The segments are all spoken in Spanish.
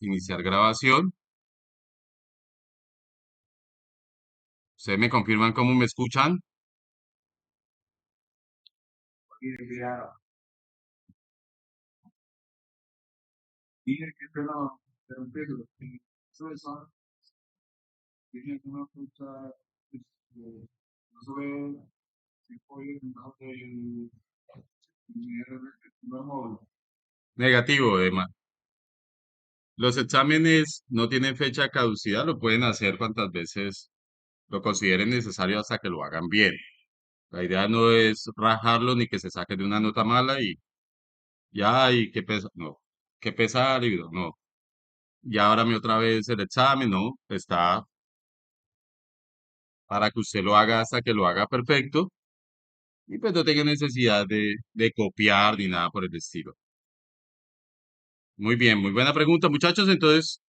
iniciar grabación. ¿Ustedes me confirman cómo me escuchan? Negativo, Emma. Los exámenes no tienen fecha de caducidad, lo pueden hacer cuantas veces lo consideren necesario hasta que lo hagan bien. La idea no es rajarlo ni que se saque de una nota mala y ya, y qué pesa, no, qué pesa libro, no. Y ahora me otra vez el examen, no, está para que usted lo haga hasta que lo haga perfecto y pues no tenga necesidad de copiar ni nada por el estilo. Muy bien, muy buena pregunta, muchachos. Entonces,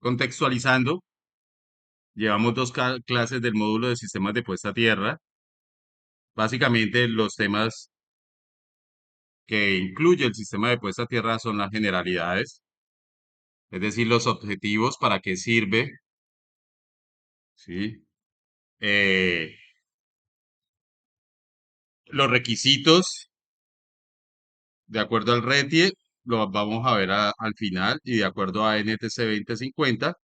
contextualizando, llevamos dos clases del módulo de sistemas de puesta a tierra. Básicamente, los temas que incluye el sistema de puesta a tierra son las generalidades, es decir, los objetivos, para qué sirve, ¿sí? Eh, los requisitos, de acuerdo al RETIE, lo vamos a ver al final, y de acuerdo a NTC 2050.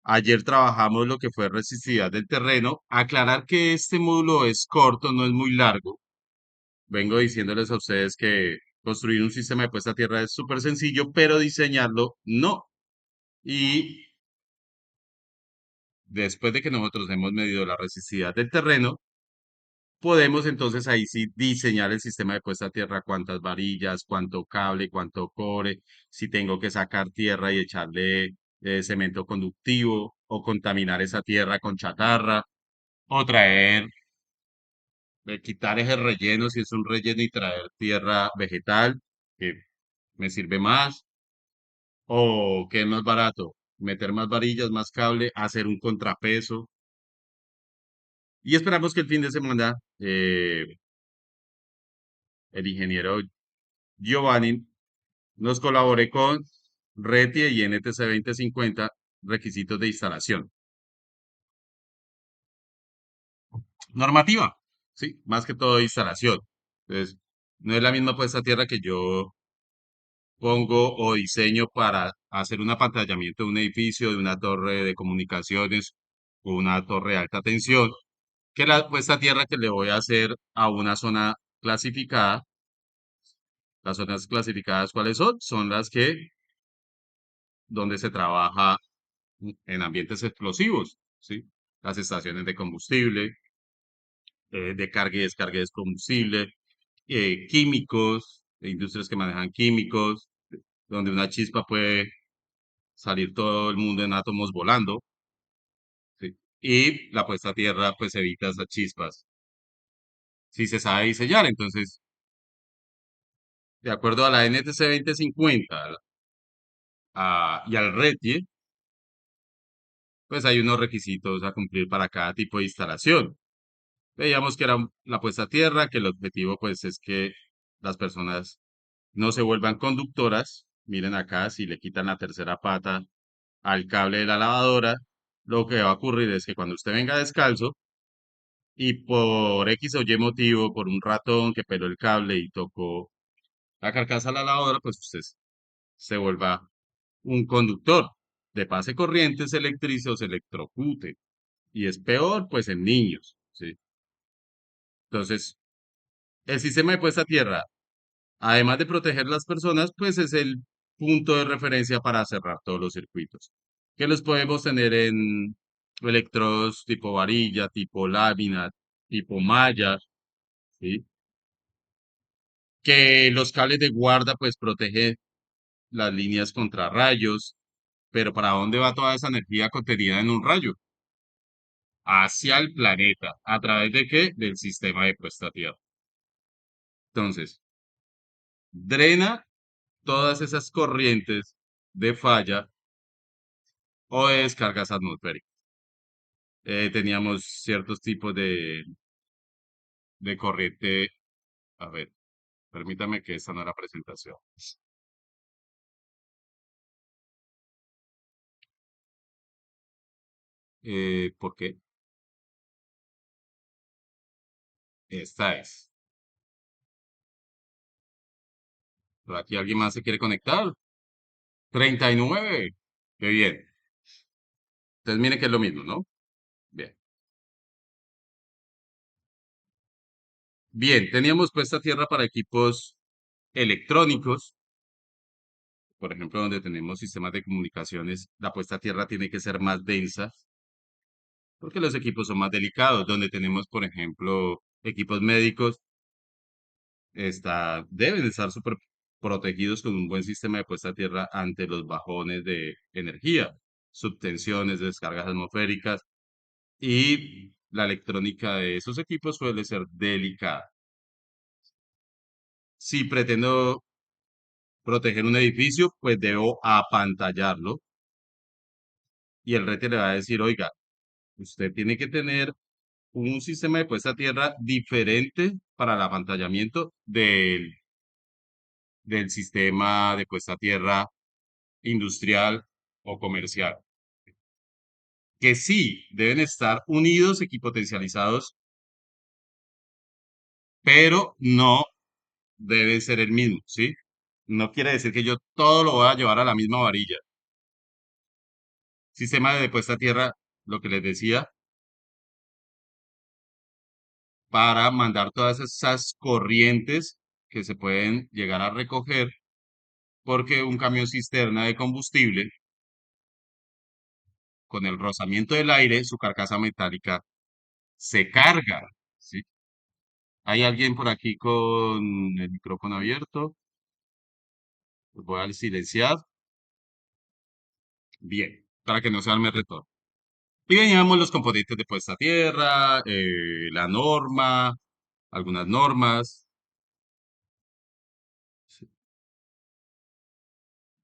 Ayer trabajamos lo que fue resistividad del terreno. Aclarar que este módulo es corto, no es muy largo. Vengo diciéndoles a ustedes que construir un sistema de puesta a tierra es súper sencillo, pero diseñarlo no. Y después de que nosotros hemos medido la resistividad del terreno, podemos entonces ahí sí diseñar el sistema de puesta a tierra, cuántas varillas, cuánto cable, cuánto core, si tengo que sacar tierra y echarle cemento conductivo o contaminar esa tierra con chatarra o traer, quitar ese relleno si es un relleno y traer tierra vegetal, que me sirve más, o que es más barato, meter más varillas, más cable, hacer un contrapeso. Y esperamos que el fin de semana el ingeniero Giovanni nos colabore con RETIE y NTC 2050, requisitos de instalación. Normativa, sí, más que todo instalación. Entonces, no es la misma puesta a tierra que yo pongo o diseño para hacer un apantallamiento de un edificio, de una torre de comunicaciones o una torre de alta tensión, que la puesta a tierra que le voy a hacer a una zona clasificada. Las zonas clasificadas, ¿cuáles son? Son las que, donde se trabaja en ambientes explosivos, ¿sí? Las estaciones de combustible, de carga y descarga de combustible, químicos, industrias que manejan químicos, donde una chispa puede salir todo el mundo en átomos volando, ¿sí? Y la puesta a tierra, pues evita esas chispas. Si se sabe diseñar, entonces, de acuerdo a la NTC 2050 y al RETIE, pues hay unos requisitos a cumplir para cada tipo de instalación. Veíamos que era la puesta a tierra, que el objetivo pues es que las personas no se vuelvan conductoras. Miren acá, si le quitan la tercera pata al cable de la lavadora, lo que va a ocurrir es que cuando usted venga descalzo y por X o Y motivo, por un ratón que peló el cable y tocó la carcasa de la lavadora, pues usted se vuelva un conductor de pase corriente, se electrice o se electrocute. Y es peor, pues en niños, ¿sí? Entonces, el sistema de puesta a tierra, además de proteger las personas, pues es el punto de referencia para cerrar todos los circuitos, que los podemos tener en electrodos tipo varilla, tipo lámina, tipo malla, ¿sí? Que los cables de guarda, pues protege las líneas contra rayos, pero ¿para dónde va toda esa energía contenida en un rayo? Hacia el planeta. ¿A través de qué? Del sistema de puesta a tierra. Entonces, drena todas esas corrientes de falla o de descargas atmosféricas. Teníamos ciertos tipos de corriente. A ver, permítame que esta no era presentación. ¿Por qué? Esta es. Por aquí alguien más se quiere conectar. 39. Qué bien. Entonces miren que es lo mismo, ¿no? Bien. Bien, teníamos puesta a tierra para equipos electrónicos, por ejemplo, donde tenemos sistemas de comunicaciones, la puesta a tierra tiene que ser más densa porque los equipos son más delicados, donde tenemos, por ejemplo, equipos médicos, deben estar súper protegidos con un buen sistema de puesta a tierra ante los bajones de energía, subtensiones, descargas atmosféricas y la electrónica de esos equipos suele ser delicada. Si pretendo proteger un edificio, pues debo apantallarlo y el rete le va a decir, oiga, usted tiene que tener un sistema de puesta a tierra diferente para el apantallamiento del sistema de puesta a tierra industrial o comercial, que sí deben estar unidos, equipotencializados, pero no deben ser el mismo, ¿sí? No quiere decir que yo todo lo voy a llevar a la misma varilla. Sistema de puesta a tierra, lo que les decía, para mandar todas esas corrientes que se pueden llegar a recoger, porque un camión cisterna de combustible, con el rozamiento del aire, su carcasa metálica se carga, ¿sí? ¿Hay alguien por aquí con el micrófono abierto? Lo voy a silenciar. Bien, para que no se arme retorno. Y veníamos los componentes de puesta a tierra, la norma, algunas normas,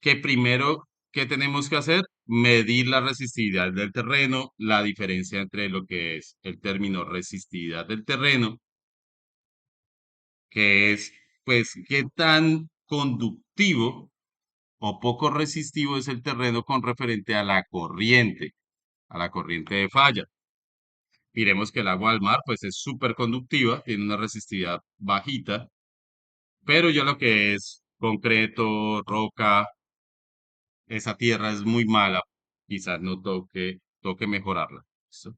que primero, ¿qué tenemos que hacer? Medir la resistividad del terreno, la diferencia entre lo que es el término resistividad del terreno, que es, pues, qué tan conductivo o poco resistivo es el terreno con referente a la corriente de falla. Miremos que el agua al mar, pues, es súper conductiva, tiene una resistividad bajita, pero ya lo que es concreto, roca, esa tierra es muy mala, quizás no toque mejorarla. ¿Listo?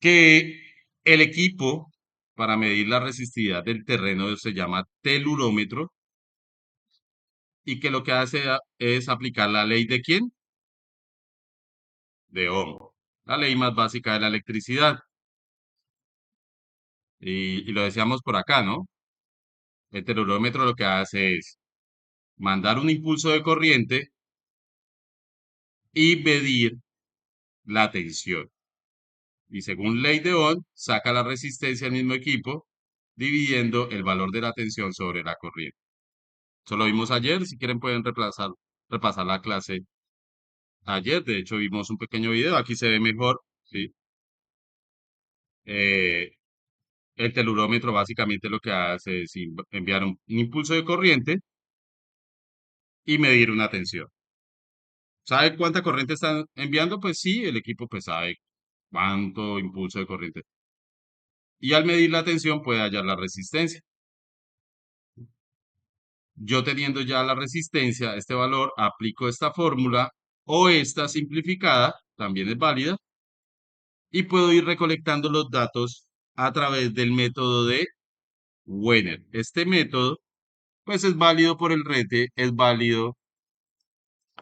Que el equipo para medir la resistividad del terreno se llama telurómetro y que lo que hace es aplicar la ley de quién? De Ohm, la ley más básica de la electricidad. Y lo decíamos por acá, ¿no? El telurómetro lo que hace es mandar un impulso de corriente y medir la tensión. Y según ley de Ohm, saca la resistencia del mismo equipo, dividiendo el valor de la tensión sobre la corriente. Eso lo vimos ayer, si quieren pueden repasar la clase ayer. De hecho, vimos un pequeño video, aquí se ve mejor, ¿sí? Eh, el telurómetro básicamente lo que hace es enviar un impulso de corriente y medir una tensión. ¿Sabe cuánta corriente están enviando? Pues sí, el equipo pues sabe cuánto impulso de corriente. Y al medir la tensión puede hallar la resistencia. Yo teniendo ya la resistencia, este valor, aplico esta fórmula o esta simplificada, también es válida, y puedo ir recolectando los datos a través del método de Wenner. Este método, pues es válido por el RETE, es válido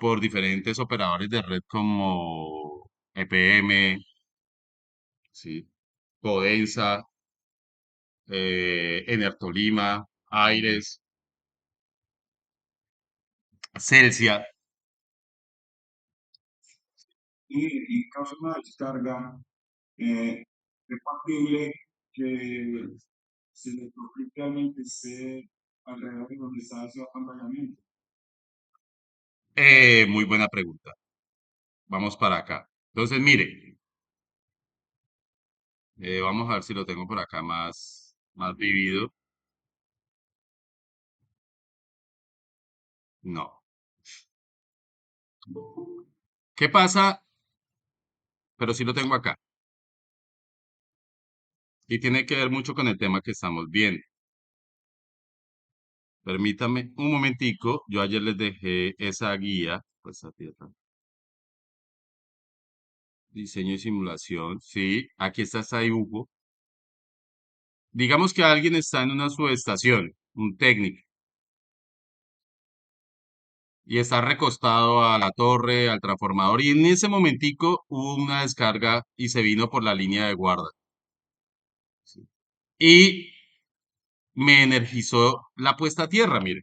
por diferentes operadores de red como EPM, ¿sí? Codensa, Enertolima, Aires, Celsia. Y en caso de una descarga, es factible que se le realmente esté alrededor de donde está ese apantallamiento. Muy buena pregunta. Vamos para acá. Entonces, mire, vamos a ver si lo tengo por acá más vivido. No. ¿Qué pasa? pero sí lo tengo acá. Y tiene que ver mucho con el tema que estamos viendo. Permítame un momentico, yo ayer les dejé esa guía, pues a tierra, diseño y simulación, sí, aquí está ese dibujo. Digamos que alguien está en una subestación, un técnico, y está recostado a la torre, al transformador, y en ese momentico hubo una descarga y se vino por la línea de guarda. Sí. Y me energizó la puesta a tierra, mire.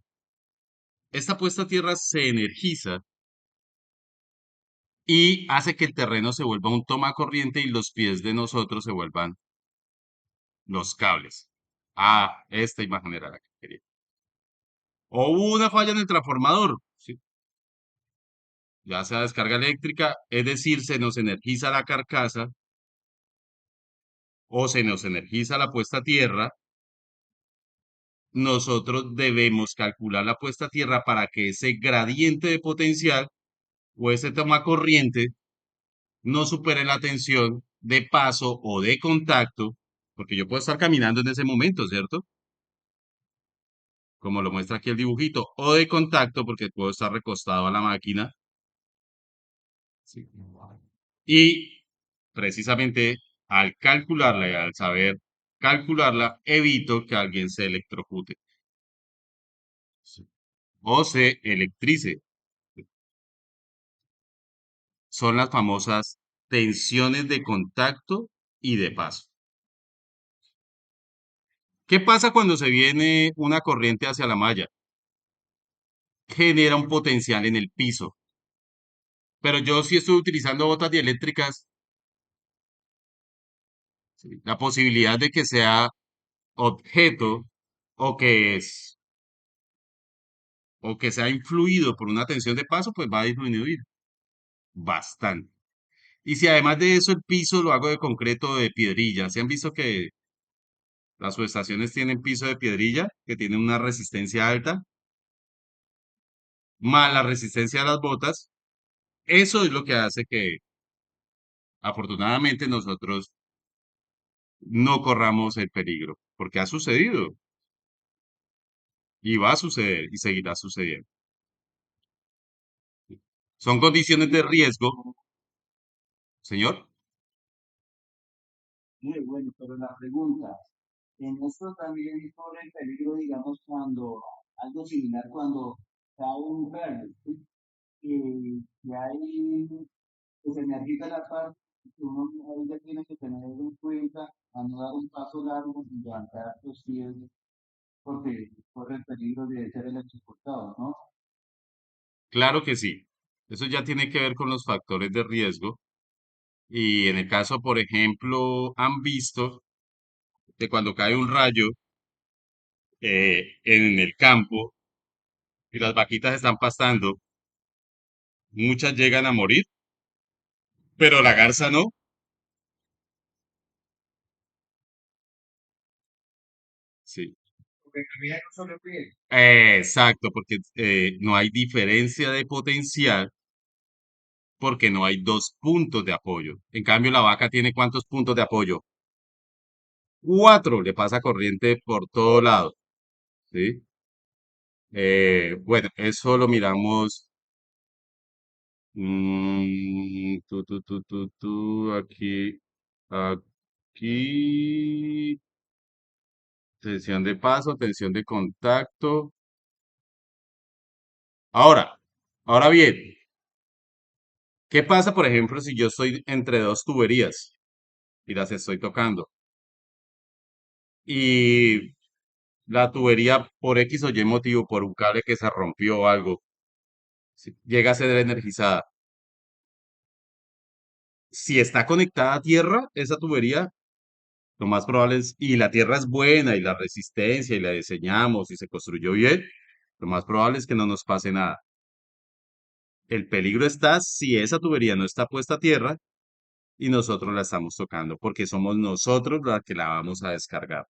Esta puesta a tierra se energiza y hace que el terreno se vuelva un toma corriente y los pies de nosotros se vuelvan los cables. Ah, esta imagen era la que quería. O hubo una falla en el transformador, ¿sí? Ya sea descarga eléctrica, es decir, se nos energiza la carcasa o se nos energiza la puesta a tierra. Nosotros debemos calcular la puesta a tierra para que ese gradiente de potencial o ese toma corriente no supere la tensión de paso o de contacto, porque yo puedo estar caminando en ese momento, ¿cierto? Como lo muestra aquí el dibujito, o de contacto, porque puedo estar recostado a la máquina. Sí. Y precisamente al calcularla y al saber calcularla, evito que alguien se electrocute sí, o se electrice. Son las famosas tensiones de contacto y de paso. ¿Qué pasa cuando se viene una corriente hacia la malla? Genera un potencial en el piso. Pero yo si estoy utilizando botas dieléctricas, ¿sí? La posibilidad de que sea objeto o que es o que sea influido por una tensión de paso, pues va a disminuir bastante. Y si además de eso el piso lo hago de concreto de piedrilla, ¿se han visto que las subestaciones tienen piso de piedrilla, que tiene una resistencia alta, más la resistencia de las botas? Eso es lo que hace que afortunadamente nosotros no corramos el peligro, porque ha sucedido y va a suceder y seguirá sucediendo. Son condiciones de riesgo, señor. Muy bueno, pero la pregunta, en esto también corre el peligro, digamos, cuando algo similar, cuando cae un rayo, ¿sí? Que hay, que se energiza la parte, que uno ahí ya tiene que tener en cuenta a no dar un paso largo y levantar los pies, porque corre el peligro de ser electrocutado, ¿no? Claro que sí. Eso ya tiene que ver con los factores de riesgo. Y en el caso, por ejemplo, han visto que cuando cae un rayo en el campo y las vaquitas están pastando, muchas llegan a morir, pero la garza no. Sí. Porque camina no solo pie. Exacto, porque no hay diferencia de potencial porque no hay dos puntos de apoyo. En cambio, la vaca tiene ¿cuántos puntos de apoyo? Cuatro, le pasa corriente por todo lado, ¿sí? Bueno, eso lo miramos. Aquí, aquí, tensión de paso, tensión de contacto. Ahora, ahora bien, ¿qué pasa, por ejemplo, si yo estoy entre dos tuberías y las estoy tocando? Y la tubería, por X o Y motivo, por un cable que se rompió o algo, llega a ser energizada. Si está conectada a tierra, esa tubería, lo más probable es, y la tierra es buena y la resistencia y la diseñamos y se construyó bien, lo más probable es que no nos pase nada. El peligro está si esa tubería no está puesta a tierra y nosotros la estamos tocando, porque somos nosotros los que la vamos a descargar.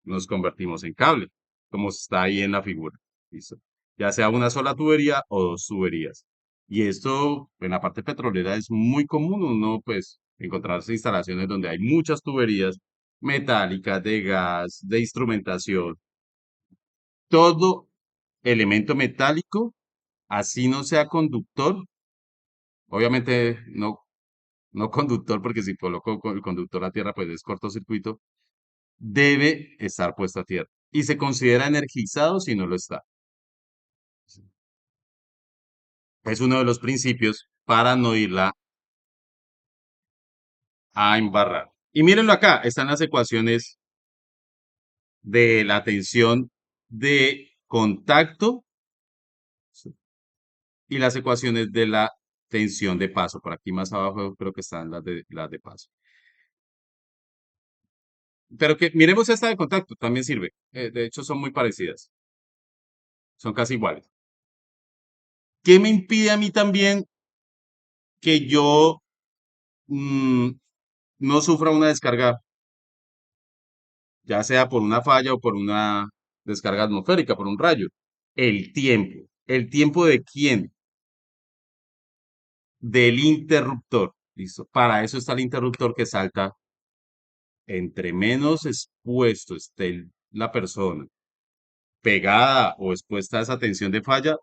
Nos convertimos en cable, como está ahí en la figura. ¿Listo? Ya sea una sola tubería o dos tuberías. Y esto en la parte petrolera es muy común, uno pues encontrarse instalaciones donde hay muchas tuberías metálicas, de gas, de instrumentación, todo elemento metálico, así no sea conductor, obviamente no conductor, porque si coloco el conductor a tierra, pues es cortocircuito, debe estar puesto a tierra. Y se considera energizado si no lo está. Es uno de los principios para no irla a embarrar. Y mírenlo acá, están las ecuaciones de la tensión de contacto y las ecuaciones de la tensión de paso. Por aquí más abajo creo que están las de paso. Pero que miremos esta de contacto, también sirve. De hecho, son muy parecidas. Son casi iguales. ¿Qué me impide a mí también que yo mm, no sufra una descarga, ya sea por una falla o por una descarga atmosférica, por un rayo? El tiempo. ¿El tiempo de quién? Del interruptor. ¿Listo? Para eso está el interruptor que salta. Entre menos expuesto esté la persona pegada o expuesta a esa tensión de falla,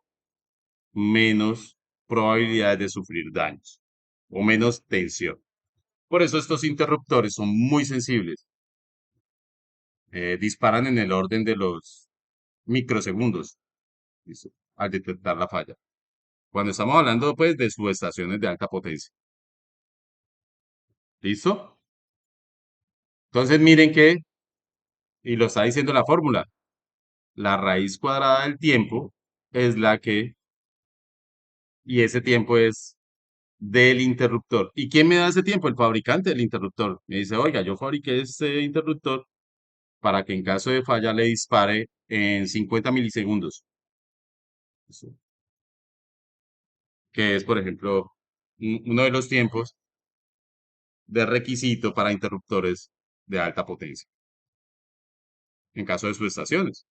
menos probabilidades de sufrir daños o menos tensión. Por eso estos interruptores son muy sensibles. Disparan en el orden de los microsegundos, ¿listo? Al detectar la falla. Cuando estamos hablando pues de subestaciones de alta potencia. ¿Listo? Entonces miren que, y lo está diciendo la fórmula, la raíz cuadrada del tiempo es la que, y ese tiempo es del interruptor. ¿Y quién me da ese tiempo? El fabricante del interruptor. Me dice, oiga, yo fabriqué este interruptor para que en caso de falla le dispare en 50 milisegundos. Eso, que es, por ejemplo, uno de los tiempos de requisito para interruptores de alta potencia, en caso de subestaciones.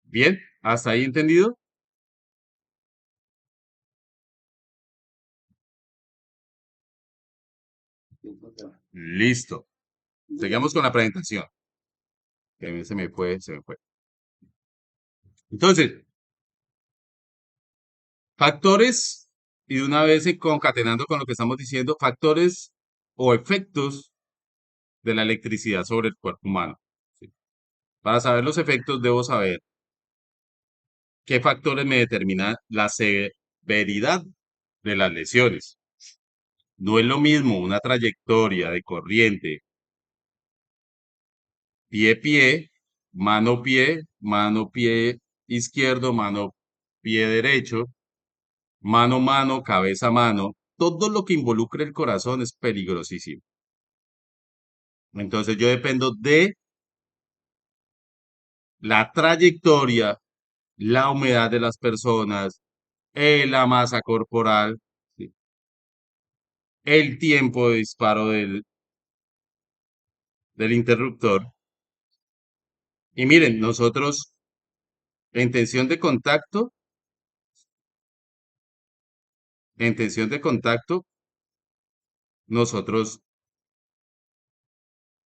Bien, ¿hasta ahí entendido? Listo. Seguimos con la presentación. Que a mí se me fue, se me fue. Entonces, factores, y de una vez concatenando con lo que estamos diciendo, factores o efectos de la electricidad sobre el cuerpo humano. ¿Sí? Para saber los efectos, debo saber qué factores me determinan la severidad de las lesiones. No es lo mismo una trayectoria de corriente pie-pie, mano-pie, mano-pie izquierdo, mano-pie derecho, mano-mano, cabeza-mano. Todo lo que involucre el corazón es peligrosísimo. Entonces yo dependo de la trayectoria, la humedad de las personas, la masa corporal, ¿sí? El tiempo de disparo del interruptor. Y miren, nosotros en tensión de contacto, en tensión de contacto, nosotros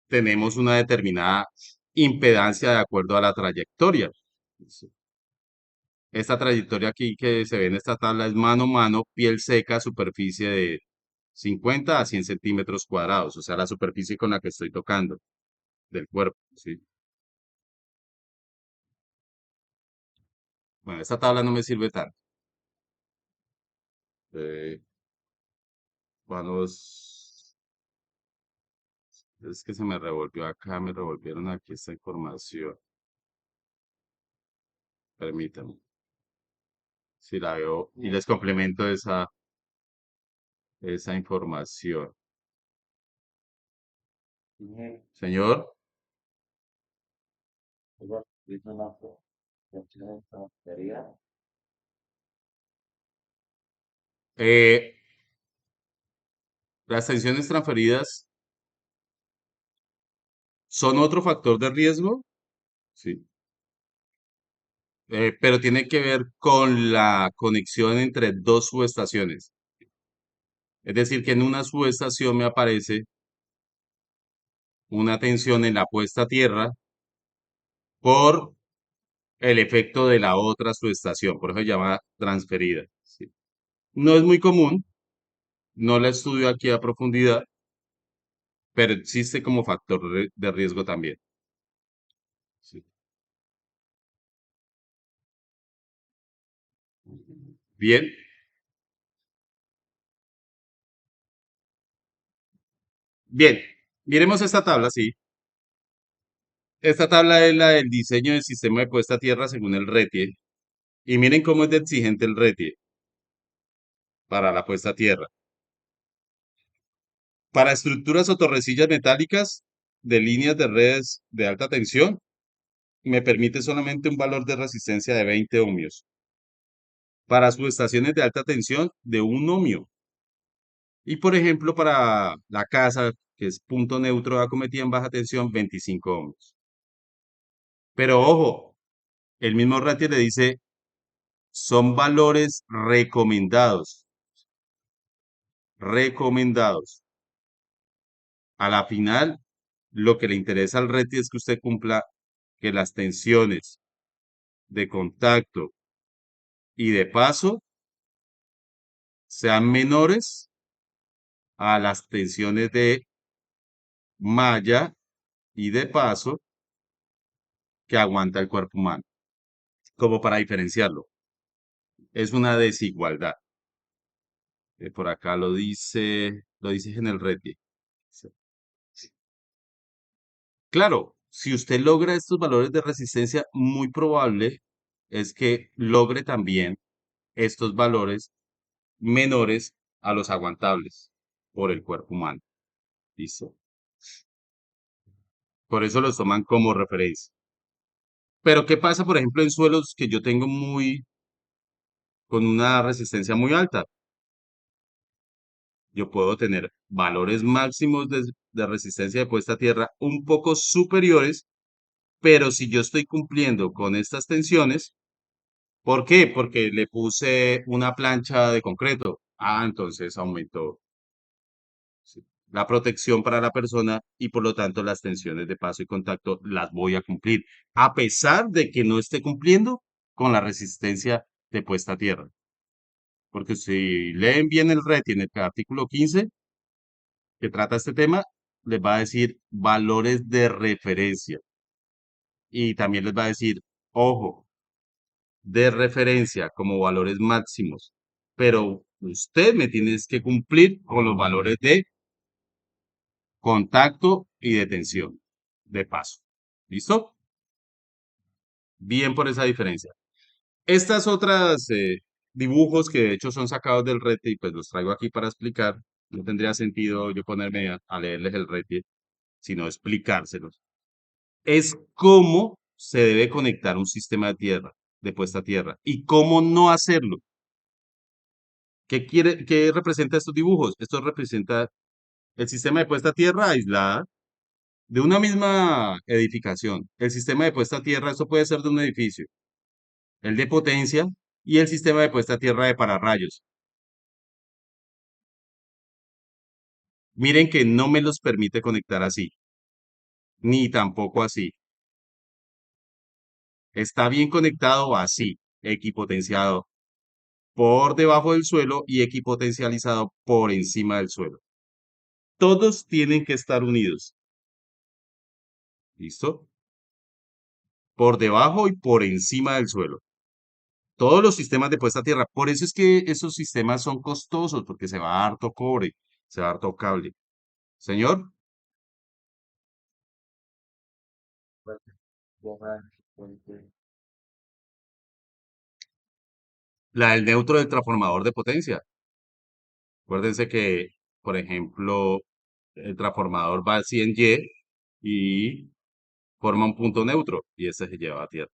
tenemos una determinada impedancia de acuerdo a la trayectoria. Esta trayectoria aquí que se ve en esta tabla es mano a mano, piel seca, superficie de 50 a 100 centímetros cuadrados, o sea, la superficie con la que estoy tocando del cuerpo, ¿sí? Bueno, esta tabla no me sirve tanto. Eh, Vamos, es que se me revolvió acá, me revolvieron aquí esta información. Permítanme, si la veo y les complemento esa información. Señor, eh, las tensiones transferidas son otro factor de riesgo, sí, pero tiene que ver con la conexión entre dos subestaciones. Es decir, que en una subestación me aparece una tensión en la puesta a tierra por el efecto de la otra subestación, por eso se llama transferida. ¿Sí? No es muy común, no la estudio aquí a profundidad, pero existe como factor de riesgo también. ¿Sí? Bien, bien. Miremos esta tabla, sí. Esta tabla es la del diseño del sistema de puesta a tierra según el RETIE. Y miren cómo es de exigente el RETIE para la puesta a tierra. Para estructuras o torrecillas metálicas de líneas de redes de alta tensión, me permite solamente un valor de resistencia de 20 ohmios. Para subestaciones de alta tensión, de 1 ohmio. Y por ejemplo, para la casa, que es punto neutro de acometida en baja tensión, 25 ohmios. Pero ojo, el mismo ratio le dice, son valores recomendados. Recomendados. A la final, lo que le interesa al RETI es que usted cumpla que las tensiones de contacto y de paso sean menores a las tensiones de malla y de paso que aguanta el cuerpo humano, como para diferenciarlo. Es una desigualdad. Por acá lo dice en el RETI. Sí. Claro, si usted logra estos valores de resistencia, muy probable es que logre también estos valores menores a los aguantables por el cuerpo humano. ¿Listo? Por eso los toman como referencia. Pero ¿qué pasa, por ejemplo, en suelos que yo tengo con una resistencia muy alta? Yo puedo tener valores máximos de resistencia de puesta a tierra un poco superiores, pero si yo estoy cumpliendo con estas tensiones, ¿por qué? Porque le puse una plancha de concreto. Ah, entonces aumentó, sí, la protección para la persona y por lo tanto las tensiones de paso y contacto las voy a cumplir, a pesar de que no esté cumpliendo con la resistencia de puesta a tierra. Porque si leen bien el RETI en el artículo 15 que trata este tema, les va a decir valores de referencia y también les va a decir, ojo, de referencia como valores máximos, pero usted me tienes que cumplir con los valores de contacto y de tensión de paso. ¿Listo? Bien por esa diferencia. Estas otras dibujos que de hecho son sacados del RETE y pues los traigo aquí para explicar, no tendría sentido yo ponerme a leerles el RETE, sino explicárselos. Es cómo se debe conectar un sistema de tierra, de puesta a tierra, y cómo no hacerlo. ¿Qué representa estos dibujos? Esto representa el sistema de puesta a tierra aislada de una misma edificación. El sistema de puesta a tierra, esto puede ser de un edificio, el de potencia y el sistema de puesta a tierra de pararrayos. Miren que no me los permite conectar así, ni tampoco así. Está bien conectado así, equipotenciado por debajo del suelo y equipotencializado por encima del suelo. Todos tienen que estar unidos. ¿Listo? Por debajo y por encima del suelo. Todos los sistemas de puesta a tierra. Por eso es que esos sistemas son costosos, porque se va harto cobre, se va harto cable. Señor, la del neutro del transformador de potencia. Acuérdense que, por ejemplo, el transformador va a 100Y y forma un punto neutro y ese se lleva a tierra.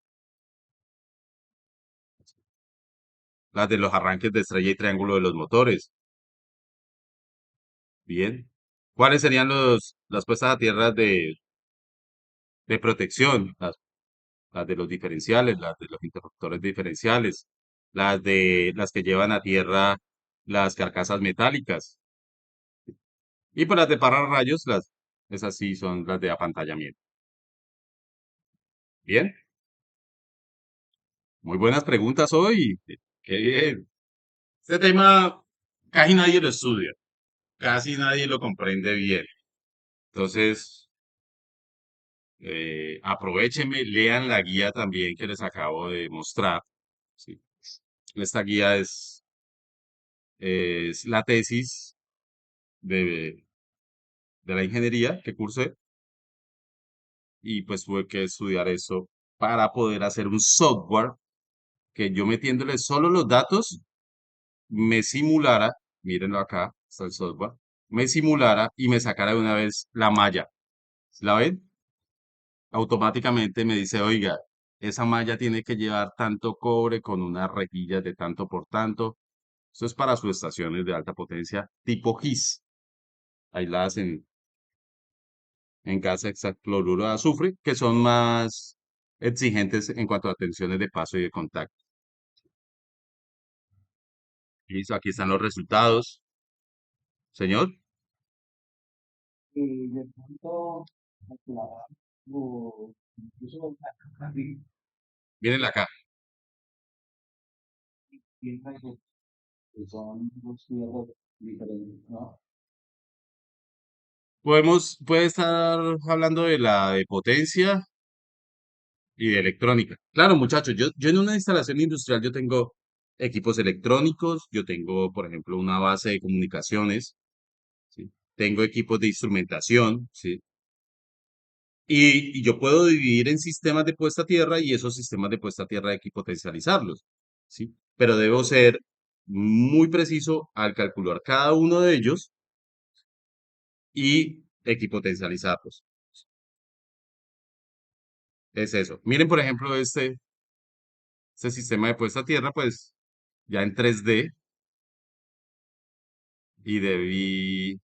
Las de los arranques de estrella y triángulo de los motores. Bien. ¿Cuáles serían las puestas a tierra de protección? Las de los diferenciales, las de los interruptores diferenciales, las que llevan a tierra las carcasas metálicas. Y pues las de pararrayos, esas sí son las de apantallamiento. Bien, muy buenas preguntas hoy. Qué bien. Este tema casi nadie lo estudia, casi nadie lo comprende bien. Entonces, aprovechenme, lean la guía también que les acabo de mostrar. ¿Sí? Esta guía es la tesis de, de la ingeniería que cursé y pues tuve que estudiar eso para poder hacer un software que yo metiéndole solo los datos me simulara, mírenlo acá, está el software, me simulara y me sacara de una vez la malla. ¿La ven? Automáticamente me dice, oiga, esa malla tiene que llevar tanto cobre con unas rejillas de tanto por tanto. Esto es para subestaciones de alta potencia tipo GIS, aisladas en gas hexacloruro de azufre, que son más exigentes en cuanto a tensiones de paso y de contacto. Listo, aquí están los resultados. Señor, De pronto, aclarar o incluso miren la caja. piensa que son dos fierros diferentes, ¿no? Puede estar hablando de la de potencia y de electrónica. Claro, muchachos, yo en una instalación industrial yo tengo equipos electrónicos, yo tengo, por ejemplo, una base de comunicaciones, ¿sí? Tengo equipos de instrumentación, ¿sí? Y yo puedo dividir en sistemas de puesta a tierra y esos sistemas de puesta a tierra hay que potencializarlos, ¿sí? Pero debo ser muy preciso al calcular cada uno de ellos y equipotencializarlos. Es eso. Miren, por ejemplo, este sistema de puesta a tierra, pues ya en 3D y debí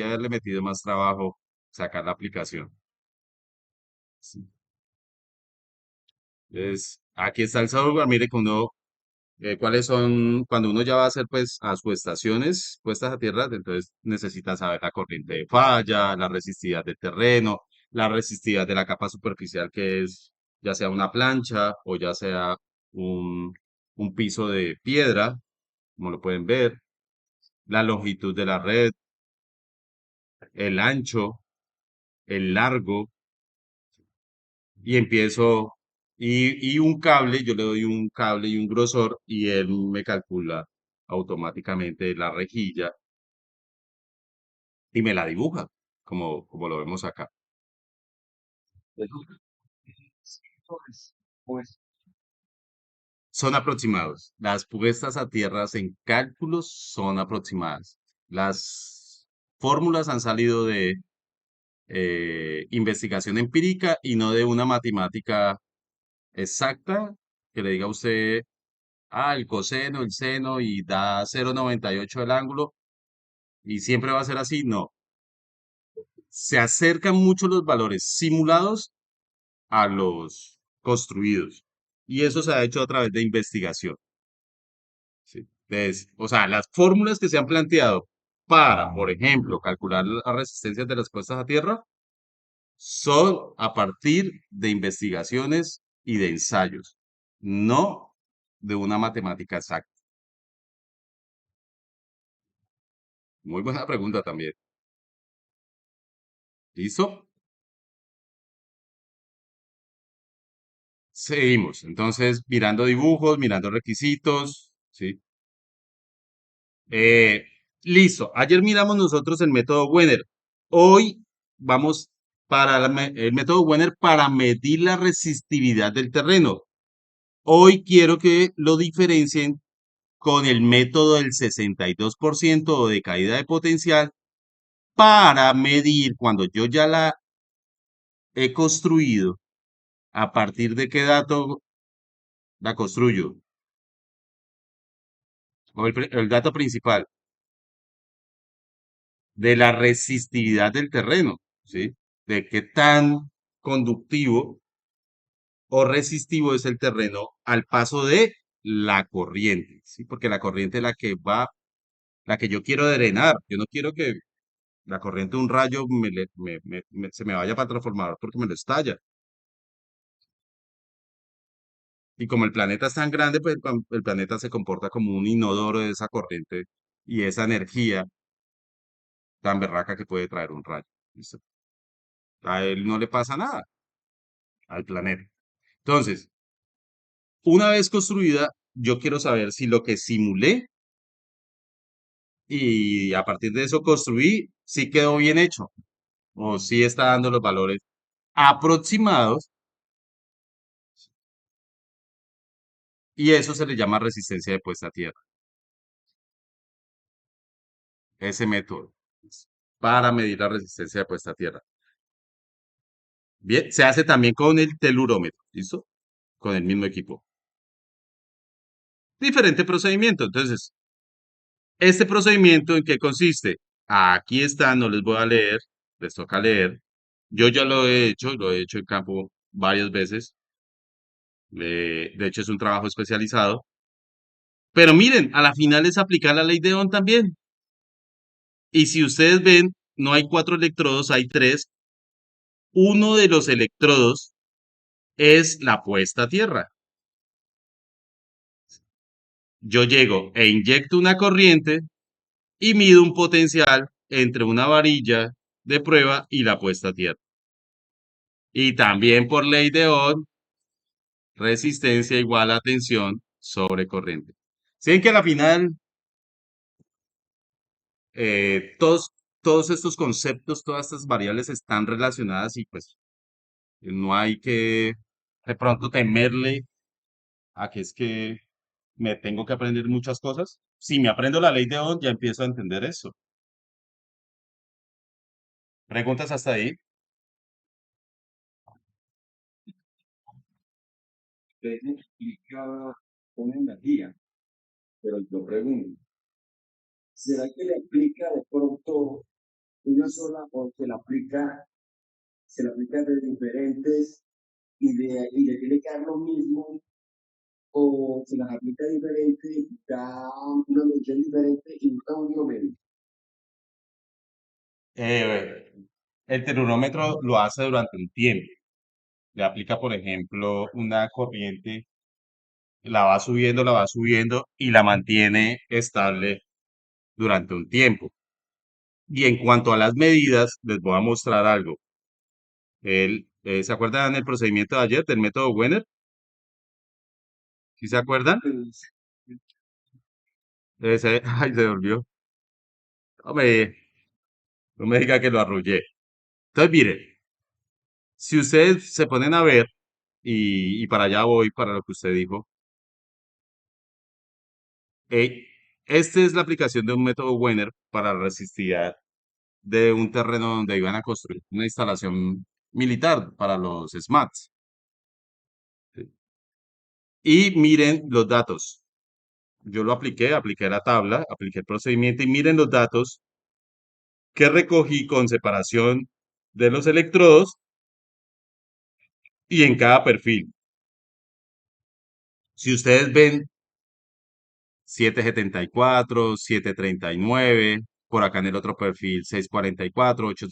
haberle metido más trabajo sacar la aplicación. Sí. Aquí está el software, mire cuando cuáles son, cuando uno ya va a hacer pues a sus estaciones puestas a tierra, entonces necesita saber la corriente de falla, la resistividad del terreno, la resistividad de la capa superficial que es ya sea una plancha o ya sea un, un piso de piedra, como lo pueden ver, la longitud de la red, el ancho, el largo, y empiezo, y un cable, yo le doy un cable y un grosor y él me calcula automáticamente la rejilla y me la dibuja, como lo vemos acá. Pues, pues, Son aproximados. Las puestas a tierras en cálculos son aproximadas. Las fórmulas han salido de investigación empírica y no de una matemática exacta que le diga a usted, el coseno, el seno y da 0,98 el ángulo y siempre va a ser así. No, se acercan mucho los valores simulados a los construidos. Y eso se ha hecho a través de investigación. ¿Sí? Entonces, o sea, las fórmulas que se han planteado para, por ejemplo, calcular las resistencias de las puestas a tierra son a partir de investigaciones y de ensayos, no de una matemática exacta. Muy buena pregunta también. ¿Listo? Seguimos. Entonces, mirando dibujos, mirando requisitos, ¿sí? Eh, listo. Ayer miramos nosotros el método Wenner. Hoy vamos para el método Wenner para medir la resistividad del terreno. Hoy quiero que lo diferencien con el método del 62% de caída de potencial para medir cuando yo ya la he construido, a partir de qué dato la construyo. O el dato principal de la resistividad del terreno, ¿sí? De qué tan conductivo o resistivo es el terreno al paso de la corriente, ¿sí? Porque la corriente es la que va la que yo quiero drenar. Yo no quiero que la corriente de un rayo se me vaya para el transformador porque me lo estalla. Y como el planeta es tan grande, pues el planeta se comporta como un inodoro de esa corriente y esa energía tan berraca que puede traer un rayo. ¿Listo? A él no le pasa nada, al planeta. Entonces, una vez construida, yo quiero saber si lo que simulé y a partir de eso construí, si quedó bien hecho o si está dando los valores aproximados y eso se le llama resistencia de puesta a tierra. Ese método es para medir la resistencia de puesta a tierra. Bien, se hace también con el telurómetro, ¿listo? Con el mismo equipo. Diferente procedimiento. Entonces, ¿este procedimiento en qué consiste? Aquí está, no les voy a leer, les toca leer. Yo ya lo he hecho en campo varias veces. De hecho, es un trabajo especializado. Pero miren, a la final es aplicar la ley de Ohm también. Y si ustedes ven, no hay cuatro electrodos, hay tres. Uno de los electrodos es la puesta a tierra. Yo llego e inyecto una corriente y mido un potencial entre una varilla de prueba y la puesta a tierra. Y también por ley de Ohm, resistencia igual a tensión sobre corriente. ¿Saben que a la final todos, todos estos conceptos, todas estas variables están relacionadas y pues no hay que de pronto temerle a que es que me tengo que aprender muchas cosas? Si me aprendo la ley de Ohm, ya empiezo a entender eso. ¿Preguntas hasta ahí? Usted explica una energía, pero yo pregunto, ¿será que le aplica de pronto una sola o se le aplica de diferentes y le tiene que dar lo mismo o se las aplica diferente, da una medición diferente y un cambio medio? Eh, el termómetro lo hace durante un tiempo. Le aplica, por ejemplo, una corriente, la va subiendo y la mantiene estable durante un tiempo. Y en cuanto a las medidas, les voy a mostrar algo. ¿Se acuerdan el procedimiento de ayer del método Wenner? ¿Sí se acuerdan? Pues, Ese, ay, se volvió. Hombre, no me diga que lo arrullé. Entonces, mire, si ustedes se ponen a ver, y para allá voy, para lo que usted dijo, eh, esta es la aplicación de un método Wenner para la resistividad de un terreno donde iban a construir una instalación militar para los SMATs. ¿Sí? Y miren los datos. Yo lo apliqué, apliqué la tabla, apliqué el procedimiento y miren los datos que recogí con separación de los electrodos y en cada perfil. Si ustedes ven 774, 739, por acá en el otro perfil 644, 8,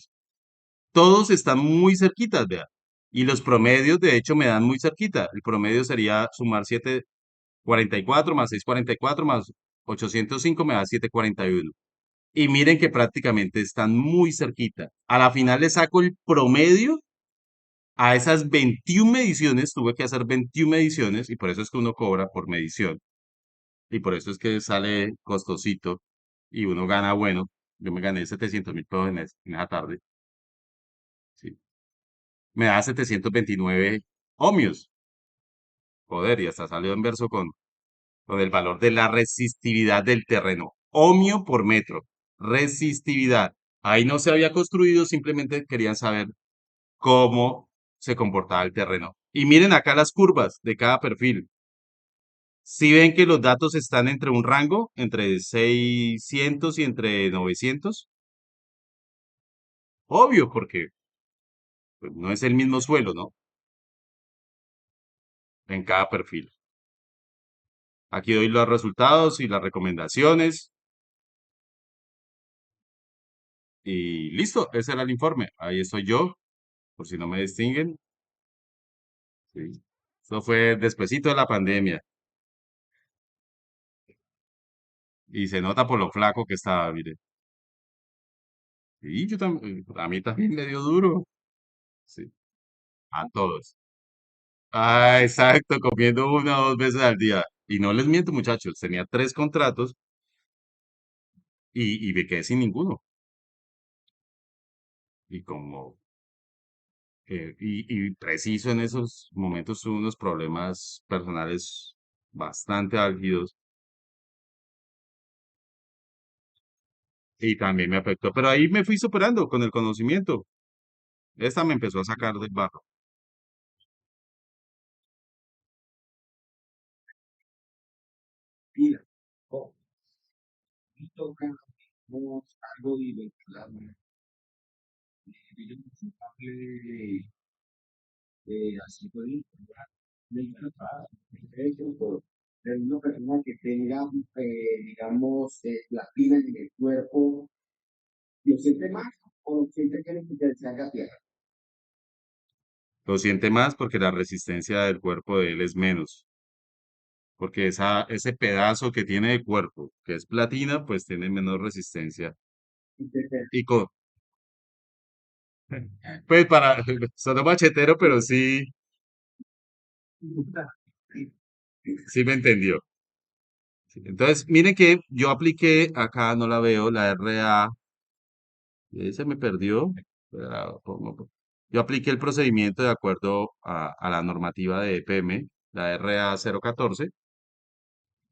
todos están muy cerquitas, vean. Y los promedios, de hecho, me dan muy cerquita. El promedio sería sumar 744 más 644 más 805 me da 741. Y miren que prácticamente están muy cerquita. A la final le saco el promedio a esas 21 mediciones. Tuve que hacer 21 mediciones y por eso es que uno cobra por medición. Y por eso es que sale costosito y uno gana bueno. Yo me gané 700.000 pesos en esa tarde. Sí. Me da 729 ohmios. Joder, y hasta salió en verso con el valor de la resistividad del terreno. Ohmio por metro. Resistividad. Ahí no se había construido, simplemente querían saber cómo se comportaba el terreno. Y miren acá las curvas de cada perfil. Si ven que los datos están entre un rango, entre 600 y entre 900, obvio, porque pues, no es el mismo suelo, ¿no? En cada perfil. Aquí doy los resultados y las recomendaciones. Y listo, ese era el informe. Ahí estoy yo, por si no me distinguen. Sí. Eso fue despuesito de la pandemia. Y se nota por lo flaco que estaba, mire. Y yo también, a mí también me dio duro. Sí, a todos. Ah, exacto, comiendo una o dos veces al día. Y no les miento, muchachos, tenía tres contratos y me quedé sin ninguno. Y como, y preciso en esos momentos tuve unos problemas personales bastante álgidos y también me afectó. Pero ahí me fui superando con el conocimiento. Esta me empezó a sacar del barro. Mira, oh, y tocamos algo directo, así por ahí, de una persona que tenga, digamos, platina en el cuerpo, ¿lo siente más o lo siente que se haga tierra? Lo siente más porque la resistencia del cuerpo de él es menos. Porque ese pedazo que tiene de cuerpo, que es platina, pues tiene menos resistencia. Y con, pues para, sonó machetero, pero sí, sí me entendió. Sí. Entonces, miren que yo apliqué, acá no la veo, la RA, se me perdió. Yo apliqué el procedimiento de acuerdo a la normativa de EPM, la RA 014,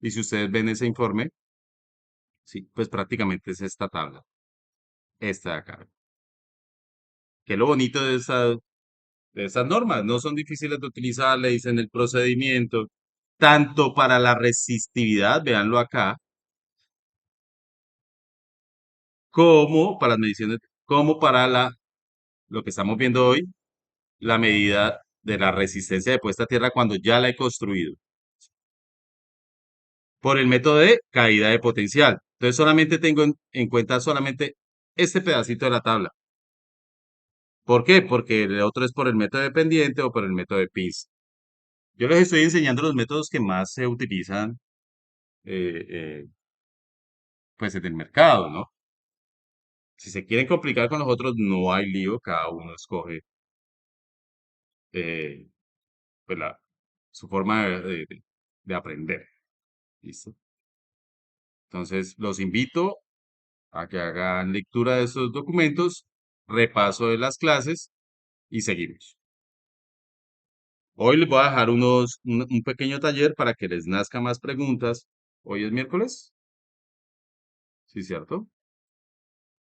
y si ustedes ven ese informe, sí, pues prácticamente es esta tabla, esta de acá. Que es lo bonito de estas normas, no son difíciles de utilizar, le dicen el procedimiento, tanto para la resistividad, véanlo acá, como para las mediciones, como para lo que estamos viendo hoy, la medida de la resistencia de puesta a tierra cuando ya la he construido, por el método de caída de potencial. Entonces solamente tengo en cuenta solamente este pedacito de la tabla. ¿Por qué? Porque el otro es por el método dependiente o por el método de PIS. Yo les estoy enseñando los métodos que más se utilizan eh, eh, pues en el mercado, ¿no? Si se quieren complicar con los otros, no hay lío, cada uno escoge eh, pues su forma de aprender. ¿Listo? Entonces, los invito a que hagan lectura de estos documentos, repaso de las clases y seguimos. Hoy les voy a dejar un pequeño taller para que les nazca más preguntas. Hoy es miércoles, ¿sí, cierto?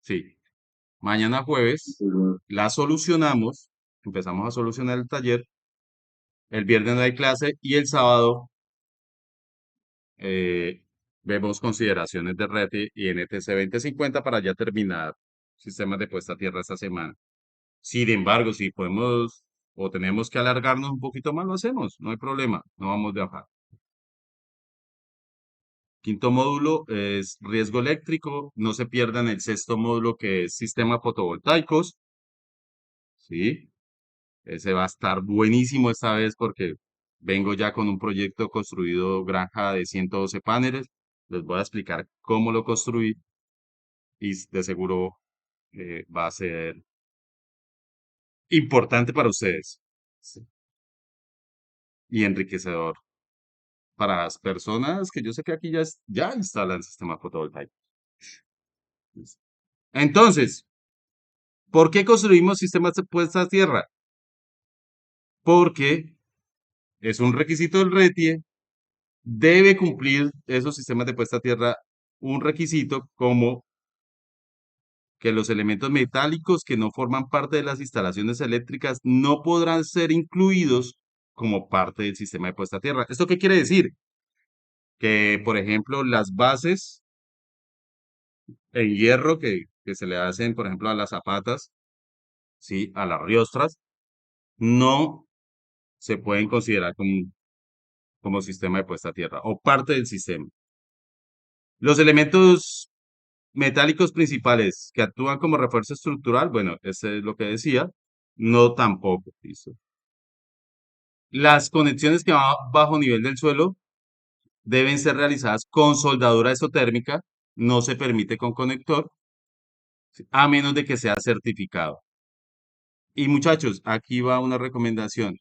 Sí. Mañana jueves la solucionamos, empezamos a solucionar el taller. El viernes no hay clase y el sábado eh, vemos consideraciones de red y NTC 2050 para ya terminar sistemas de puesta a tierra esta semana. Sin embargo, si podemos o tenemos que alargarnos un poquito más, lo hacemos, no hay problema, no vamos de afán. Quinto módulo es riesgo eléctrico, no se pierdan el sexto módulo que es sistemas fotovoltaicos, ¿sí? Ese va a estar buenísimo esta vez porque vengo ya con un proyecto construido granja de 112 paneles. Les voy a explicar cómo lo construí y de seguro va a ser importante para ustedes, sí, y enriquecedor para las personas que yo sé que aquí ya instalan sistema fotovoltaico. Listo. Entonces, ¿por qué construimos sistemas de puesta a tierra? Porque es un requisito del RETIE, debe cumplir esos sistemas de puesta a tierra un requisito como que los elementos metálicos que no forman parte de las instalaciones eléctricas no podrán ser incluidos como parte del sistema de puesta a tierra. ¿Esto qué quiere decir? Que, por ejemplo, las bases en hierro que se le hacen, por ejemplo, a las zapatas, ¿sí? A las riostras, no se pueden considerar como sistema de puesta a tierra o parte del sistema. Los elementos Metálicos principales que actúan como refuerzo estructural, bueno, ese es lo que decía, no tampoco, ¿listo? Las conexiones que van bajo nivel del suelo deben ser realizadas con soldadura exotérmica, no se permite con conector, a menos de que sea certificado. Y muchachos, aquí va una recomendación.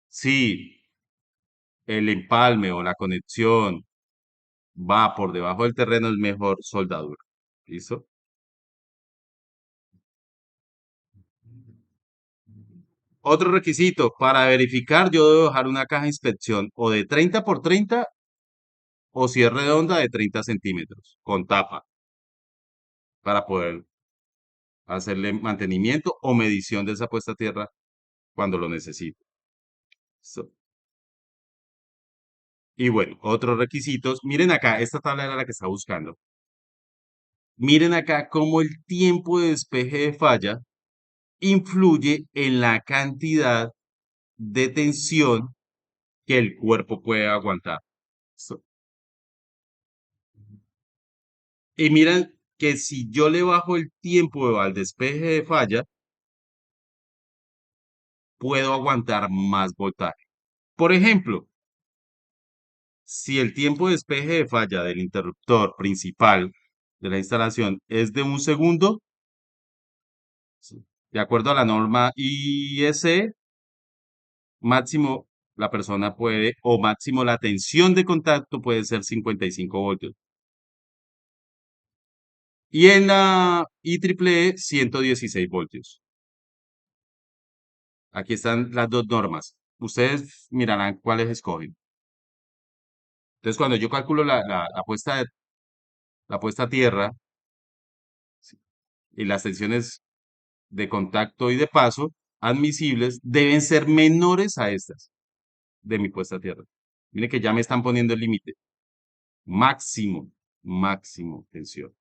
Si el empalme o la conexión va por debajo del terreno, es mejor soldadura. ¿Listo? Otro requisito, para verificar, yo debo dejar una caja de inspección o de 30 por 30 o si es redonda de 30 centímetros, con tapa, para poder hacerle mantenimiento o medición de esa puesta a tierra cuando lo necesite. ¿Listo? Y bueno, otros requisitos. Miren acá, esta tabla era la que estaba buscando. Miren acá cómo el tiempo de despeje de falla influye en la cantidad de tensión que el cuerpo puede aguantar. ¿Listo? Y miren que si yo le bajo el tiempo al despeje de falla, puedo aguantar más voltaje. Por ejemplo, si el tiempo de despeje de falla del interruptor principal de la instalación es de 1 segundo, sí, de acuerdo a la norma IEC, máximo la persona puede, o máximo la tensión de contacto puede ser 55 voltios. Y en la IEEE, 116 voltios. Aquí están las dos normas. Ustedes mirarán cuáles escogen. Entonces, cuando yo calculo la puesta a tierra, sí, y las tensiones de contacto y de paso admisibles deben ser menores a estas de mi puesta a tierra. Miren que ya me están poniendo el límite. Máximo, máximo tensión.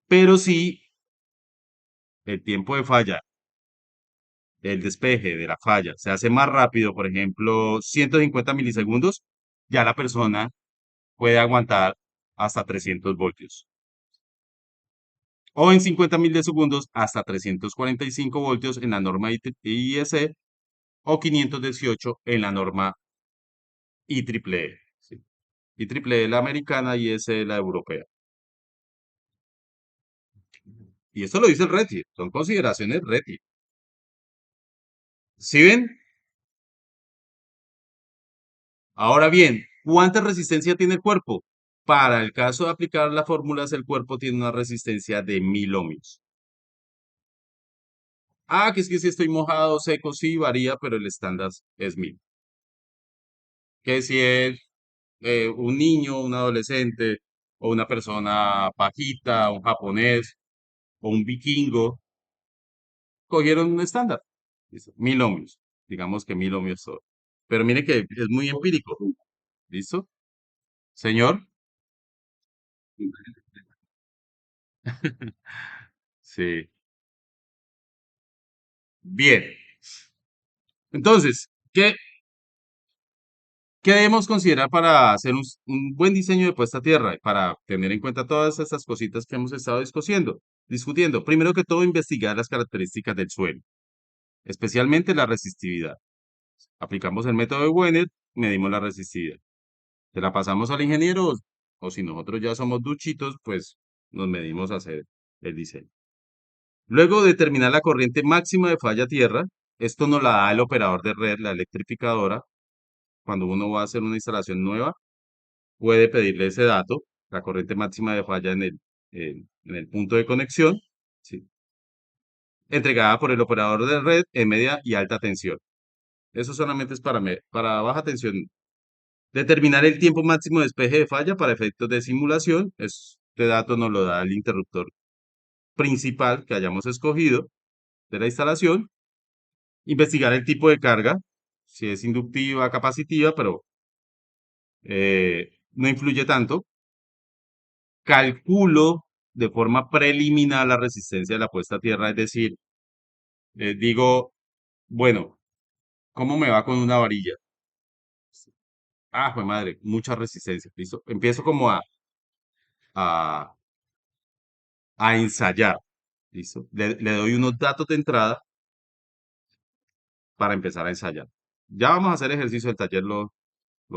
Pero si el tiempo de falla, el despeje de la falla se hace más rápido, por ejemplo, 150 milisegundos, ya la persona puede aguantar hasta 300 voltios. O en 50 milisegundos hasta 345 voltios en la norma IEC o 518 en la norma IEEE. ¿Sí? IEEE la americana y IEC la europea. Y esto lo dice el RETI, son consideraciones RETI. ¿Sí ven? Ahora bien, ¿cuánta resistencia tiene el cuerpo? Para el caso de aplicar las fórmulas, el cuerpo tiene una resistencia de 1000 ohmios. Ah, que es que si estoy mojado, seco, sí, varía, pero el estándar es 1000. Que si es un niño, un adolescente, o una persona bajita, un japonés, o un vikingo, cogieron un estándar. Listo, 1000 ohmios. Digamos que 1000 ohmios todo. Pero mire que es muy empírico. ¿Listo? Señor. Sí. Bien. Entonces, ¿qué debemos considerar para hacer un buen diseño de puesta a tierra? Y para tener en cuenta todas estas cositas que hemos estado discutiendo. Primero que todo, investigar las características del suelo, especialmente la resistividad. Aplicamos el método de Wenner, medimos la resistividad. Se la pasamos al ingeniero o si nosotros ya somos duchitos, pues nos medimos a hacer el diseño. Luego determinar la corriente máxima de falla a tierra. Esto nos la da el operador de red, la electrificadora. Cuando uno va a hacer una instalación nueva, puede pedirle ese dato, la corriente máxima de falla en el punto de conexión, ¿sí? Entregada por el operador de red en media y alta tensión. Eso solamente es para baja tensión. Determinar el tiempo máximo de despeje de falla para efectos de simulación. Este dato nos lo da el interruptor principal que hayamos escogido de la instalación. Investigar el tipo de carga, si es inductiva, capacitiva, pero no influye tanto. Calculo de forma preliminar la resistencia de la puesta a tierra, es decir, digo, bueno, ¿cómo me va con una varilla? Ah, jue madre, mucha resistencia, ¿listo? Empiezo como a a ensayar. ¿Listo? Le doy unos datos de entrada para empezar a ensayar. Ya vamos a hacer ejercicio, el taller lo